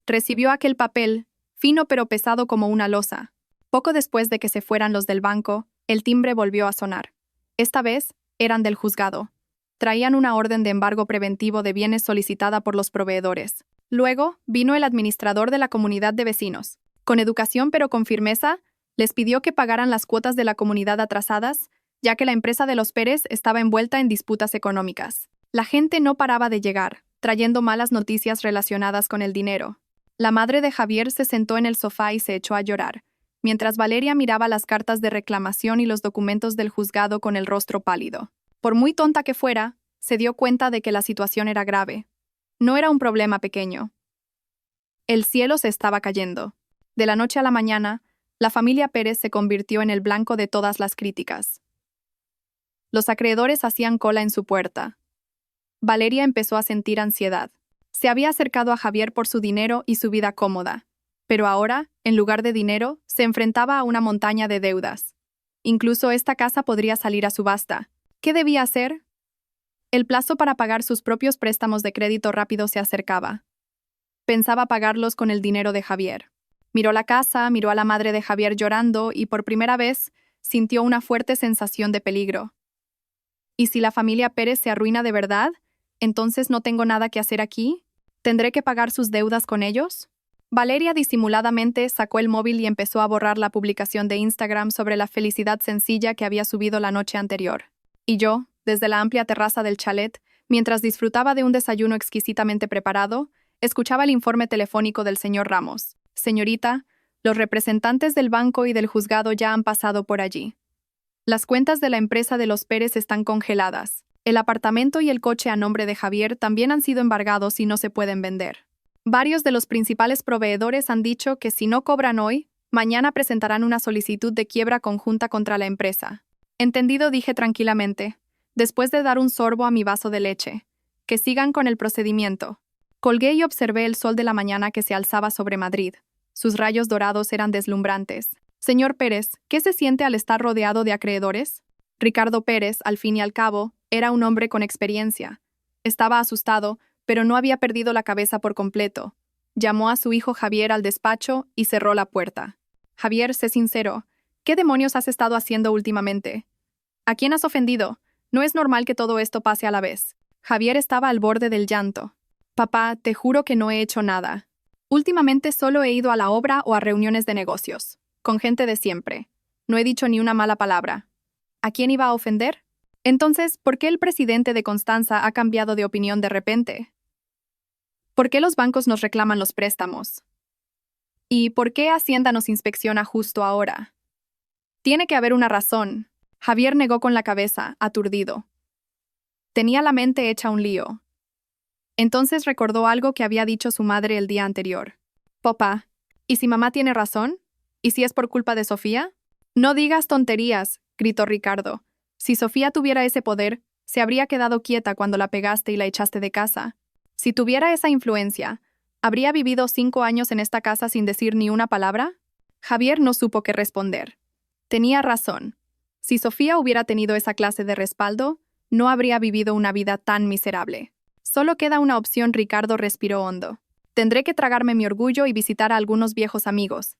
Recibió aquel papel, fino pero pesado como una losa. Poco después de que se fueran los del banco, el timbre volvió a sonar. Esta vez, eran del juzgado. Traían una orden de embargo preventivo de bienes solicitada por los proveedores. Luego, vino el administrador de la comunidad de vecinos. Con educación pero con firmeza, les pidió que pagaran las cuotas de la comunidad atrasadas, ya que la empresa de los Pérez estaba envuelta en disputas económicas. La gente no paraba de llegar, trayendo malas noticias relacionadas con el dinero. La madre de Javier se sentó en el sofá y se echó a llorar, mientras Valeria miraba las cartas de reclamación y los documentos del juzgado con el rostro pálido. Por muy tonta que fuera, se dio cuenta de que la situación era grave. No era un problema pequeño. El cielo se estaba cayendo. De la noche a la mañana, la familia Pérez se convirtió en el blanco de todas las críticas. Los acreedores hacían cola en su puerta. Valeria empezó a sentir ansiedad. Se había acercado a Javier por su dinero y su vida cómoda, pero ahora En lugar de dinero, se enfrentaba a una montaña de deudas. Incluso esta casa podría salir a subasta. ¿Qué debía hacer? El plazo para pagar sus propios préstamos de crédito rápido se acercaba. Pensaba pagarlos con el dinero de Javier. Miró la casa, miró a la madre de Javier llorando y por primera vez sintió una fuerte sensación de peligro. ¿Y si la familia Pérez se arruina de verdad? ¿Entonces no tengo nada que hacer aquí? ¿Tendré que pagar sus deudas con ellos? Valeria disimuladamente sacó el móvil y empezó a borrar la publicación de Instagram sobre la felicidad sencilla que había subido la noche anterior. Y yo, desde la amplia terraza del chalet, mientras disfrutaba de un desayuno exquisitamente preparado, escuchaba el informe telefónico del señor Ramos. Señorita, los representantes del banco y del juzgado ya han pasado por allí. Las cuentas de la empresa de los Pérez están congeladas. El apartamento y el coche a nombre de Javier también han sido embargados y no se pueden vender. Varios de los principales proveedores han dicho que si no cobran hoy, mañana presentarán una solicitud de quiebra conjunta contra la empresa. Entendido, dije tranquilamente, después de dar un sorbo a mi vaso de leche. Que sigan con el procedimiento. Colgué y observé el sol de la mañana que se alzaba sobre Madrid. Sus rayos dorados eran deslumbrantes. Señor Pérez, ¿qué se siente al estar rodeado de acreedores? Ricardo Pérez, al fin y al cabo, era un hombre con experiencia. Estaba asustado, pero no había perdido la cabeza por completo. Llamó a su hijo Javier al despacho y cerró la puerta. Javier, sé sincero. ¿Qué demonios has estado haciendo últimamente? ¿A quién has ofendido? No es normal que todo esto pase a la vez. Javier estaba al borde del llanto. Papá, te juro que no he hecho nada. Últimamente solo he ido a la obra o a reuniones de negocios, con gente de siempre. No he dicho ni una mala palabra. ¿A quién iba a ofender? Entonces, ¿por qué el presidente de Constanza ha cambiado de opinión de repente? ¿Por qué los bancos nos reclaman los préstamos? ¿Y por qué Hacienda nos inspecciona justo ahora? Tiene que haber una razón. Javier negó con la cabeza, aturdido. Tenía la mente hecha un lío. Entonces recordó algo que había dicho su madre el día anterior. Papá, ¿y si mamá tiene razón? ¿Y si es por culpa de Sofía? No digas tonterías, gritó Ricardo. Si Sofía tuviera ese poder, se habría quedado quieta cuando la pegaste y la echaste de casa. Si tuviera esa influencia, ¿habría vivido 5 años en esta casa sin decir ni una palabra? Javier no supo qué responder. Tenía razón. Si Sofía hubiera tenido esa clase de respaldo, no habría vivido una vida tan miserable. Solo queda una opción, Ricardo respiró hondo. Tendré que tragarme mi orgullo y visitar a algunos viejos amigos.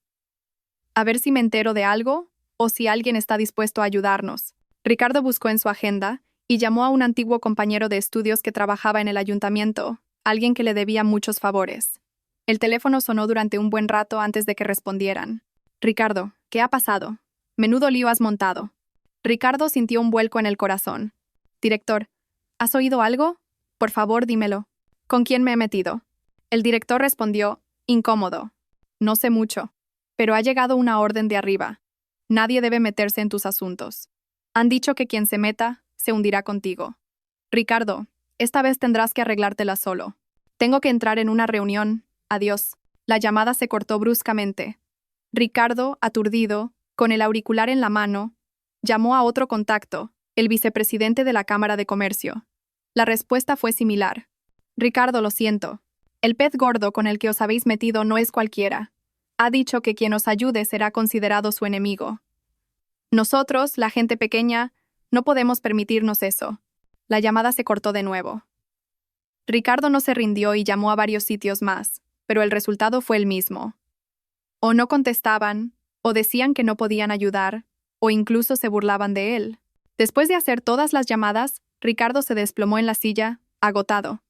A ver si me entero de algo, o si alguien está dispuesto a ayudarnos. Ricardo buscó en su agenda y llamó a un antiguo compañero de estudios que trabajaba en el ayuntamiento, alguien que le debía muchos favores. El teléfono sonó durante un buen rato antes de que respondieran. Ricardo, ¿qué ha pasado? Menudo lío has montado. Ricardo sintió un vuelco en el corazón. Director, ¿has oído algo? Por favor, dímelo. ¿Con quién me he metido? El director respondió, incómodo. No sé mucho, pero ha llegado una orden de arriba. Nadie debe meterse en tus asuntos. Han dicho que quien se meta, se hundirá contigo. Ricardo, esta vez tendrás que arreglártela solo. Tengo que entrar en una reunión. Adiós. La llamada se cortó bruscamente. Ricardo, aturdido, con el auricular en la mano, llamó a otro contacto, el vicepresidente de la Cámara de Comercio. La respuesta fue similar. Ricardo, lo siento. El pez gordo con el que os habéis metido no es cualquiera. Ha dicho que quien os ayude será considerado su enemigo. Nosotros, la gente pequeña, no podemos permitirnos eso. La llamada se cortó de nuevo. Ricardo no se rindió y llamó a varios sitios más, pero el resultado fue el mismo. O no contestaban, o decían que no podían ayudar, o incluso se burlaban de él. Después de hacer todas las llamadas, Ricardo se desplomó en la silla, agotado.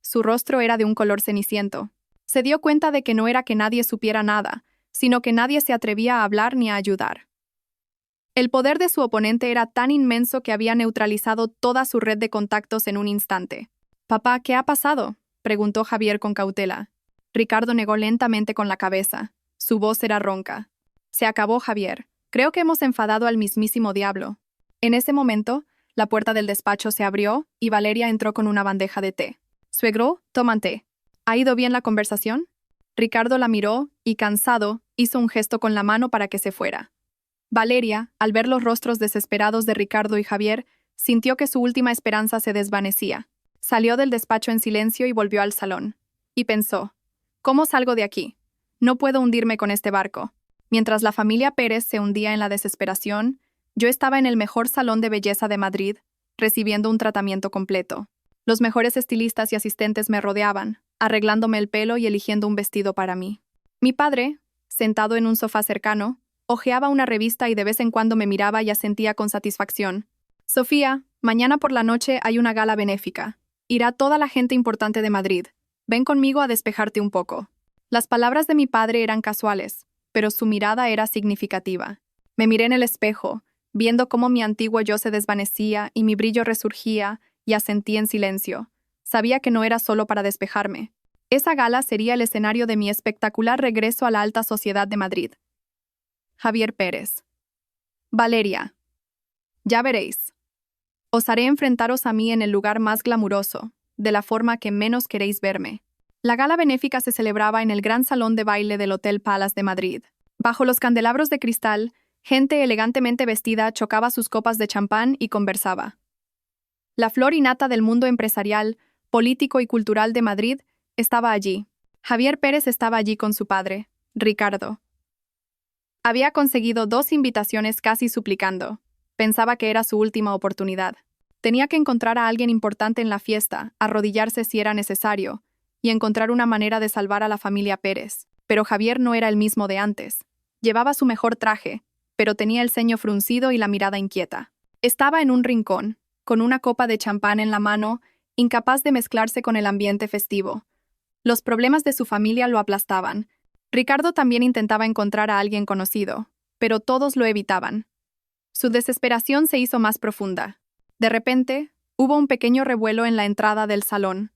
Su rostro era de un color ceniciento. Se dio cuenta de que no era que nadie supiera nada, sino que nadie se atrevía a hablar ni a ayudar. El poder de su oponente era tan inmenso que había neutralizado toda su red de contactos en un instante. «Papá, ¿qué ha pasado?», preguntó Javier con cautela. Ricardo negó lentamente con la cabeza. Su voz era ronca. «Se acabó, Javier. Creo que hemos enfadado al mismísimo diablo». En ese momento, la puerta del despacho se abrió y Valeria entró con una bandeja de té. «Suegro, toman té. ¿Ha ido bien la conversación?». Ricardo la miró y, cansado, hizo un gesto con la mano para que se fuera. Valeria, al ver los rostros desesperados de Ricardo y Javier, sintió que su última esperanza se desvanecía. Salió del despacho en silencio y volvió al salón. Y pensó, ¿cómo salgo de aquí? No puedo hundirme con este barco. Mientras la familia Pérez se hundía en la desesperación, yo estaba en el mejor salón de belleza de Madrid, recibiendo un tratamiento completo. Los mejores estilistas y asistentes me rodeaban, arreglándome el pelo y eligiendo un vestido para mí. Mi padre, sentado en un sofá cercano, hojeaba una revista y de vez en cuando me miraba y asentía con satisfacción. Sofía, mañana por la noche hay una gala benéfica. Irá toda la gente importante de Madrid. Ven conmigo a despejarte un poco. Las palabras de mi padre eran casuales, pero su mirada era significativa. Me miré en el espejo, viendo cómo mi antiguo yo se desvanecía y mi brillo resurgía, y asentí en silencio. Sabía que no era solo para despejarme. Esa gala sería el escenario de mi espectacular regreso a la alta sociedad de Madrid. Javier Pérez. Valeria. Ya veréis. Os haré enfrentaros a mí en el lugar más glamuroso, de la forma que menos queréis verme. La gala benéfica se celebraba en el gran salón de baile del Hotel Palace de Madrid. Bajo los candelabros de cristal, gente elegantemente vestida chocaba sus copas de champán y conversaba. La flor y nata del mundo empresarial, político y cultural de Madrid estaba allí. Javier Pérez estaba allí con su padre, Ricardo. Había conseguido 2 invitaciones casi suplicando. Pensaba que era su última oportunidad. Tenía que encontrar a alguien importante en la fiesta, arrodillarse si era necesario, y encontrar una manera de salvar a la familia Pérez. Pero Javier no era el mismo de antes. Llevaba su mejor traje, pero tenía el ceño fruncido y la mirada inquieta. Estaba en un rincón, con una copa de champán en la mano, incapaz de mezclarse con el ambiente festivo. Los problemas de su familia lo aplastaban. Ricardo también intentaba encontrar a alguien conocido, pero todos lo evitaban. Su desesperación se hizo más profunda. De repente, hubo un pequeño revuelo en la entrada del salón.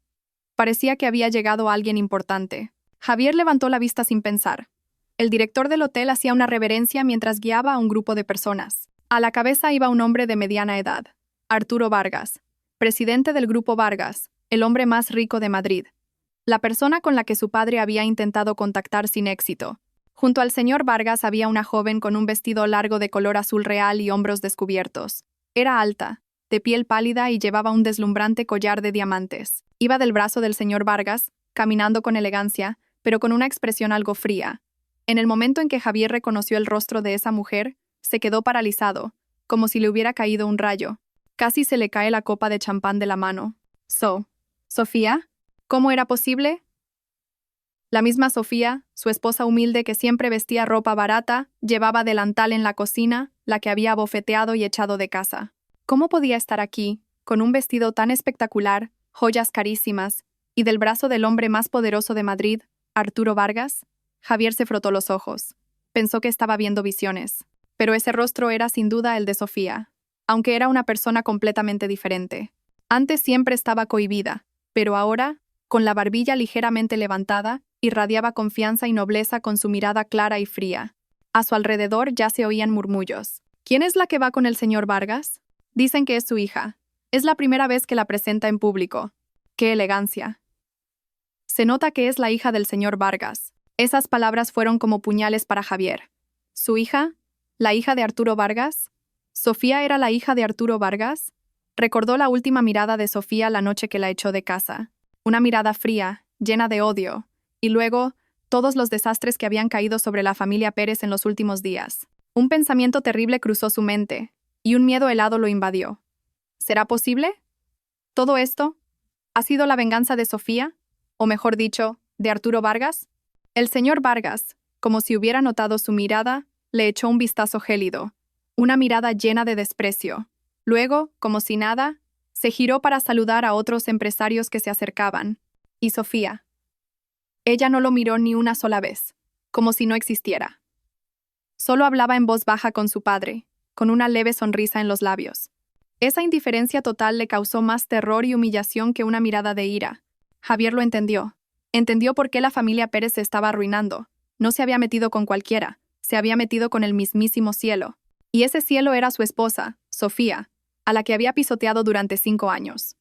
Parecía que había llegado alguien importante. Javier levantó la vista sin pensar. El director del hotel hacía una reverencia mientras guiaba a un grupo de personas. A la cabeza iba un hombre de mediana edad, Arturo Vargas, presidente del Grupo Vargas, el hombre más rico de Madrid. La persona con la que su padre había intentado contactar sin éxito. Junto al señor Vargas había una joven con un vestido largo de color azul real y hombros descubiertos. Era alta, de piel pálida y llevaba un deslumbrante collar de diamantes. Iba del brazo del señor Vargas, caminando con elegancia, pero con una expresión algo fría. En el momento en que Javier reconoció el rostro de esa mujer, se quedó paralizado, como si le hubiera caído un rayo. Casi se le cae la copa de champán de la mano. ¿Sofía? ¿Cómo era posible? La misma Sofía, su esposa humilde que siempre vestía ropa barata, llevaba delantal en la cocina, la que había abofeteado y echado de casa. ¿Cómo podía estar aquí, con un vestido tan espectacular, joyas carísimas, y del brazo del hombre más poderoso de Madrid, Arturo Vargas? Javier se frotó los ojos. Pensó que estaba viendo visiones. Pero ese rostro era sin duda el de Sofía, aunque era una persona completamente diferente. Antes siempre estaba cohibida, pero ahora, con la barbilla ligeramente levantada, irradiaba confianza y nobleza con su mirada clara y fría. A su alrededor ya se oían murmullos. ¿Quién es la que va con el señor Vargas? Dicen que es su hija. Es la primera vez que la presenta en público. ¡Qué elegancia! Se nota que es la hija del señor Vargas. Esas palabras fueron como puñales para Javier. ¿Su hija? ¿La hija de Arturo Vargas? ¿Sofía era la hija de Arturo Vargas? Recordó la última mirada de Sofía la noche que la echó de casa. Una mirada fría, llena de odio, y luego todos los desastres que habían caído sobre la familia Pérez en los últimos días. Un pensamiento terrible cruzó su mente, y un miedo helado lo invadió. ¿Será posible? ¿Todo esto ha sido la venganza de Sofía? O mejor dicho, de Arturo Vargas. El señor Vargas, como si hubiera notado su mirada, le echó un vistazo gélido, una mirada llena de desprecio. Luego, como si nada, se giró para saludar a otros empresarios que se acercaban. ¿Y Sofía? Ella no lo miró ni una sola vez, como si no existiera. Solo hablaba en voz baja con su padre, con una leve sonrisa en los labios. Esa indiferencia total le causó más terror y humillación que una mirada de ira. Javier lo entendió. Entendió por qué la familia Pérez se estaba arruinando. No se había metido con cualquiera, se había metido con el mismísimo cielo. Y ese cielo era su esposa, Sofía, a la que había pisoteado durante 5 años.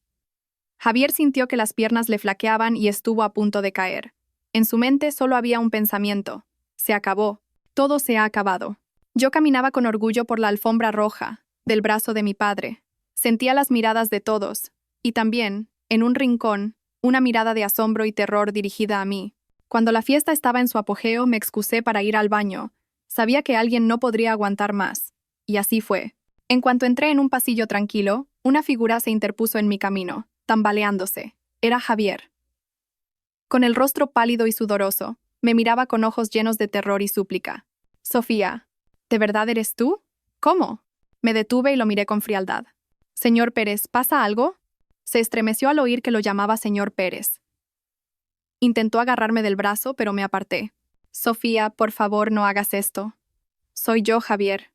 Javier sintió que las piernas le flaqueaban y estuvo a punto de caer. En su mente solo había un pensamiento. Se acabó. Todo se ha acabado. Yo caminaba con orgullo por la alfombra roja, del brazo de mi padre. Sentía las miradas de todos, y también, en un rincón, una mirada de asombro y terror dirigida a mí. Cuando la fiesta estaba en su apogeo, me excusé para ir al baño. Sabía que alguien no podría aguantar más. Y así fue. En cuanto entré en un pasillo tranquilo, una figura se interpuso en mi camino, tambaleándose. Era Javier. Con el rostro pálido y sudoroso, me miraba con ojos llenos de terror y súplica. Sofía, ¿de verdad eres tú? ¿Cómo? Me detuve y lo miré con frialdad. Señor Pérez, ¿pasa algo? Se estremeció al oír que lo llamaba señor Pérez. Intentó agarrarme del brazo, pero me aparté. Sofía, por favor, no hagas esto. Soy yo, Javier.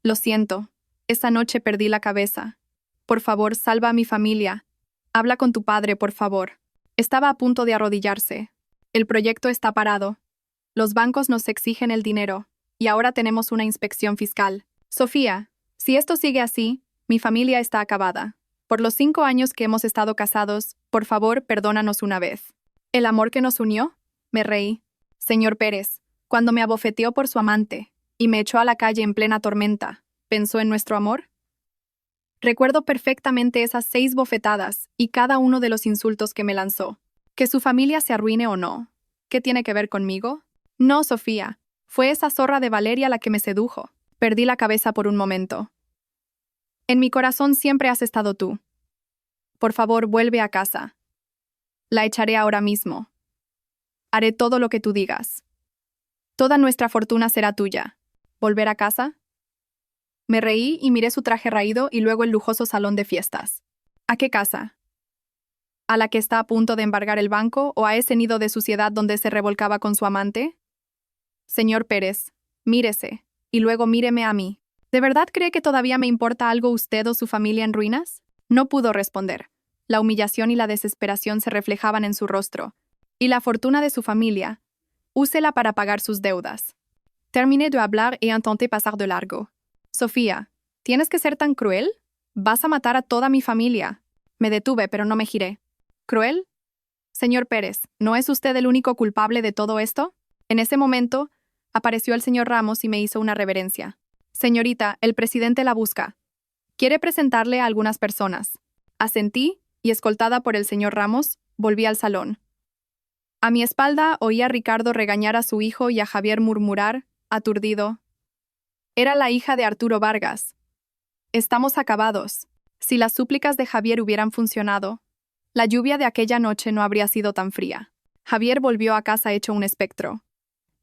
Lo siento. Esa noche perdí la cabeza. Por favor, salva a mi familia. Habla con tu padre, por favor. Estaba a punto de arrodillarse. El proyecto está parado. Los bancos nos exigen el dinero, y ahora tenemos una inspección fiscal. Sofía, si esto sigue así, mi familia está acabada. Por los 5 años que hemos estado casados, por favor, perdónanos una vez. ¿El amor que nos unió? Me reí. Señor Pérez, cuando me abofeteó por su amante y me echó a la calle en plena tormenta, ¿pensó en nuestro amor? Recuerdo perfectamente esas 6 bofetadas y cada uno de los insultos que me lanzó. ¿Que su familia se arruine o no? ¿Qué tiene que ver conmigo? No, Sofía. Fue esa zorra de Valeria la que me sedujo. Perdí la cabeza por un momento. En mi corazón siempre has estado tú. Por favor, vuelve a casa. La echaré ahora mismo. Haré todo lo que tú digas. Toda nuestra fortuna será tuya. ¿Volver a casa? Me reí y miré su traje raído y luego el lujoso salón de fiestas. ¿A qué casa? ¿A la que está a punto de embargar el banco o a ese nido de suciedad donde se revolcaba con su amante? Señor Pérez, mírese, y luego míreme a mí. ¿De verdad cree que todavía me importa algo usted o su familia en ruinas? No pudo responder. La humillación y la desesperación se reflejaban en su rostro. Y la fortuna de su familia, úsela para pagar sus deudas. Terminé de hablar y intenté pasar de largo. Sofía, ¿tienes que ser tan cruel? Vas a matar a toda mi familia. Me detuve, pero no me giré. ¿Cruel? Señor Pérez, ¿no es usted el único culpable de todo esto? En ese momento, apareció el señor Ramos y me hizo una reverencia. Señorita, el presidente la busca. Quiere presentarle a algunas personas. Asentí, y escoltada por el señor Ramos, volví al salón. A mi espalda oí a Ricardo regañar a su hijo y a Javier murmurar, aturdido. Era la hija de Arturo Vargas. Estamos acabados. Si las súplicas de Javier hubieran funcionado, la lluvia de aquella noche no habría sido tan fría. Javier volvió a casa hecho un espectro.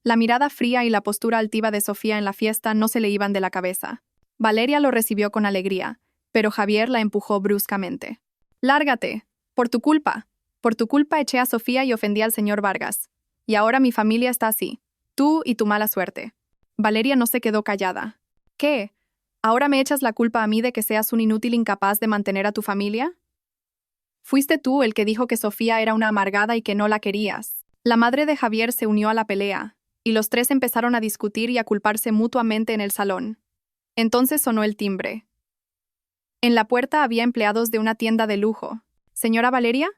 La mirada fría y la postura altiva de Sofía en la fiesta no se le iban de la cabeza. Valeria lo recibió con alegría, pero Javier la empujó bruscamente. «Lárgate. Por tu culpa. Por tu culpa eché a Sofía y ofendí al señor Vargas. Y ahora mi familia está así. Tú y tu mala suerte». Valeria no se quedó callada. «¿Qué? ¿Ahora me echas la culpa a mí de que seas un inútil incapaz de mantener a tu familia? Fuiste tú el que dijo que Sofía era una amargada y que no la querías». La madre de Javier se unió a la pelea, y los tres empezaron a discutir y a culparse mutuamente en el salón. Entonces sonó el timbre. En la puerta había empleados de una tienda de lujo. «¿Señora Valeria?»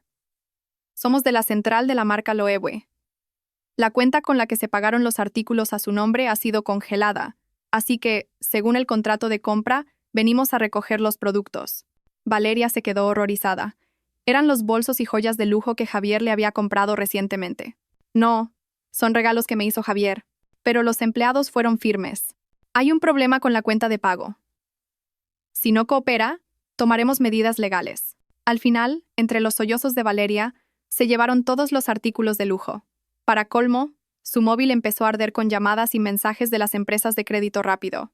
«Somos de la central de la marca Loewe. La cuenta con la que se pagaron los artículos a su nombre ha sido congelada, así que, según el contrato de compra, venimos a recoger los productos». Valeria se quedó horrorizada. Eran los bolsos y joyas de lujo que Javier le había comprado recientemente. «No, son regalos que me hizo Javier». Pero los empleados fueron firmes. «Hay un problema con la cuenta de pago. Si no coopera, tomaremos medidas legales». Al final, entre los sollozos de Valeria, se llevaron todos los artículos de lujo. Para colmo, su móvil empezó a arder con llamadas y mensajes de las empresas de crédito rápido.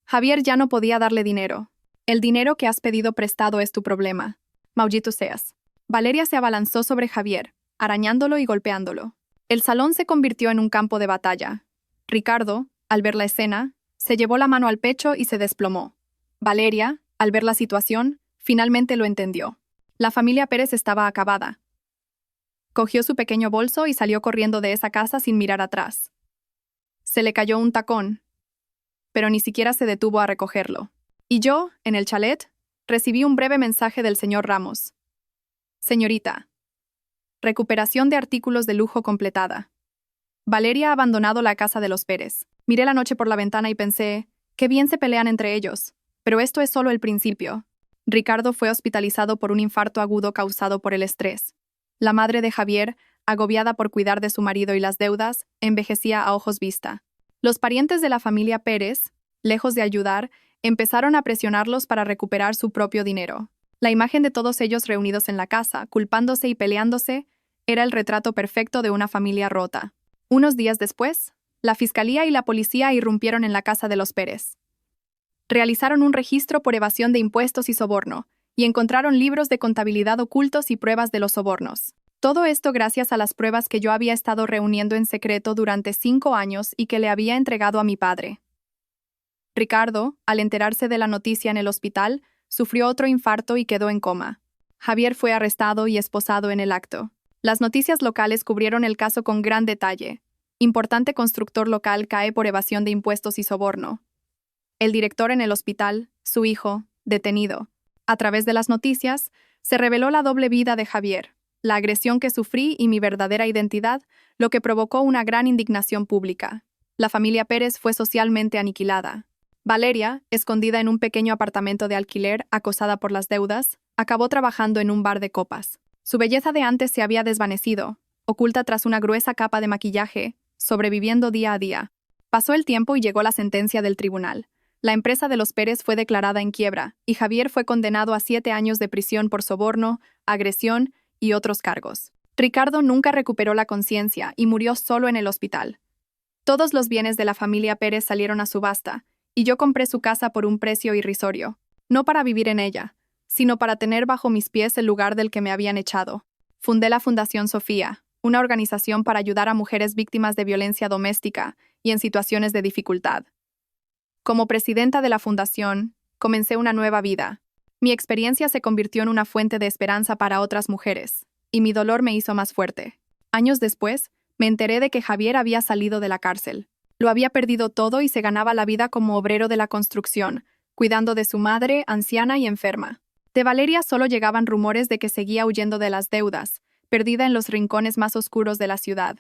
Javier ya no podía darle dinero. «El dinero que has pedido prestado es tu problema. Maldito seas». Valeria se abalanzó sobre Javier, arañándolo y golpeándolo. El salón se convirtió en un campo de batalla. Ricardo, al ver la escena, se llevó la mano al pecho y se desplomó. Valeria, al ver la situación, finalmente lo entendió. La familia Pérez estaba acabada. Cogió su pequeño bolso y salió corriendo de esa casa sin mirar atrás. Se le cayó un tacón, pero ni siquiera se detuvo a recogerlo. Y yo, en el chalet, recibí un breve mensaje del señor Ramos. «Señorita, recuperación de artículos de lujo completada. Valeria ha abandonado la casa de los Pérez. Miré la noche por la ventana y pensé, qué bien se pelean entre ellos. Pero esto es solo el principio». Ricardo fue hospitalizado por un infarto agudo causado por el estrés. La madre de Javier agobiada por cuidar de su marido y las deudas, envejecía a ojos vista. Los parientes de la familia Pérez, lejos de ayudar, empezaron a presionarlos para recuperar su propio dinero. La imagen de todos ellos reunidos en la casa, culpándose y peleándose, era el retrato perfecto de una familia rota. Unos días después, la fiscalía y la policía irrumpieron en la casa de los Pérez. Realizaron un registro por evasión de impuestos y soborno, y encontraron libros de contabilidad ocultos y pruebas de los sobornos. Todo esto gracias a las pruebas que yo había estado reuniendo en secreto durante 5 años y que le había entregado a mi padre. Ricardo, al enterarse de la noticia en el hospital, sufrió otro infarto y quedó en coma. Javier fue arrestado y esposado en el acto. Las noticias locales cubrieron el caso con gran detalle. Importante constructor local cae por evasión de impuestos y soborno. El director en el hospital, su hijo, detenido. A través de las noticias, se reveló la doble vida de Javier, la agresión que sufrí y mi verdadera identidad, lo que provocó una gran indignación pública. La familia Pérez fue socialmente aniquilada. Valeria, escondida en un pequeño apartamento de alquiler, acosada por las deudas, acabó trabajando en un bar de copas. Su belleza de antes se había desvanecido, oculta tras una gruesa capa de maquillaje, sobreviviendo día a día. Pasó el tiempo y llegó la sentencia del tribunal. La empresa de los Pérez fue declarada en quiebra, y Javier fue condenado a 7 años de prisión por soborno, agresión y otros cargos. Ricardo nunca recuperó la conciencia y murió solo en el hospital. Todos los bienes de la familia Pérez salieron a subasta, y yo compré su casa por un precio irrisorio, no para vivir en ella, sino para tener bajo mis pies el lugar del que me habían echado. Fundé la Fundación Sofía, una organización para ayudar a mujeres víctimas de violencia doméstica y en situaciones de dificultad. Como presidenta de la fundación, comencé una nueva vida. Mi experiencia se convirtió en una fuente de esperanza para otras mujeres, y mi dolor me hizo más fuerte. Años después, me enteré de que Javier había salido de la cárcel. Lo había perdido todo y se ganaba la vida como obrero de la construcción, cuidando de su madre, anciana y enferma. De Valeria solo llegaban rumores de que seguía huyendo de las deudas, perdida en los rincones más oscuros de la ciudad.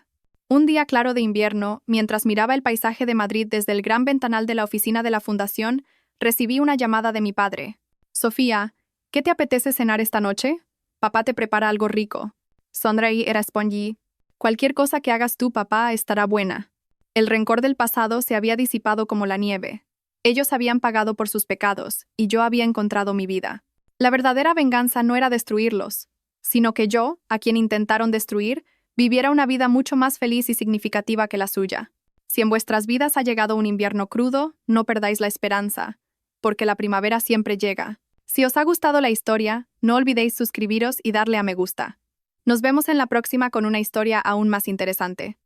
Un día claro de invierno, mientras miraba el paisaje de Madrid desde el gran ventanal de la oficina de la fundación, recibí una llamada de mi padre. «Sofía, ¿qué te apetece cenar esta noche? Papá te prepara algo rico». Sonreí y respondí, «Cualquier cosa que hagas tú, papá, estará buena». El rencor del pasado se había disipado como la nieve. Ellos habían pagado por sus pecados, y yo había encontrado mi vida. La verdadera venganza no era destruirlos, sino que yo, a quien intentaron destruir, viviera una vida mucho más feliz y significativa que la suya. Si en vuestras vidas ha llegado un invierno crudo, no perdáis la esperanza, porque la primavera siempre llega. Si os ha gustado la historia, no olvidéis suscribiros y darle a me gusta. Nos vemos en la próxima con una historia aún más interesante.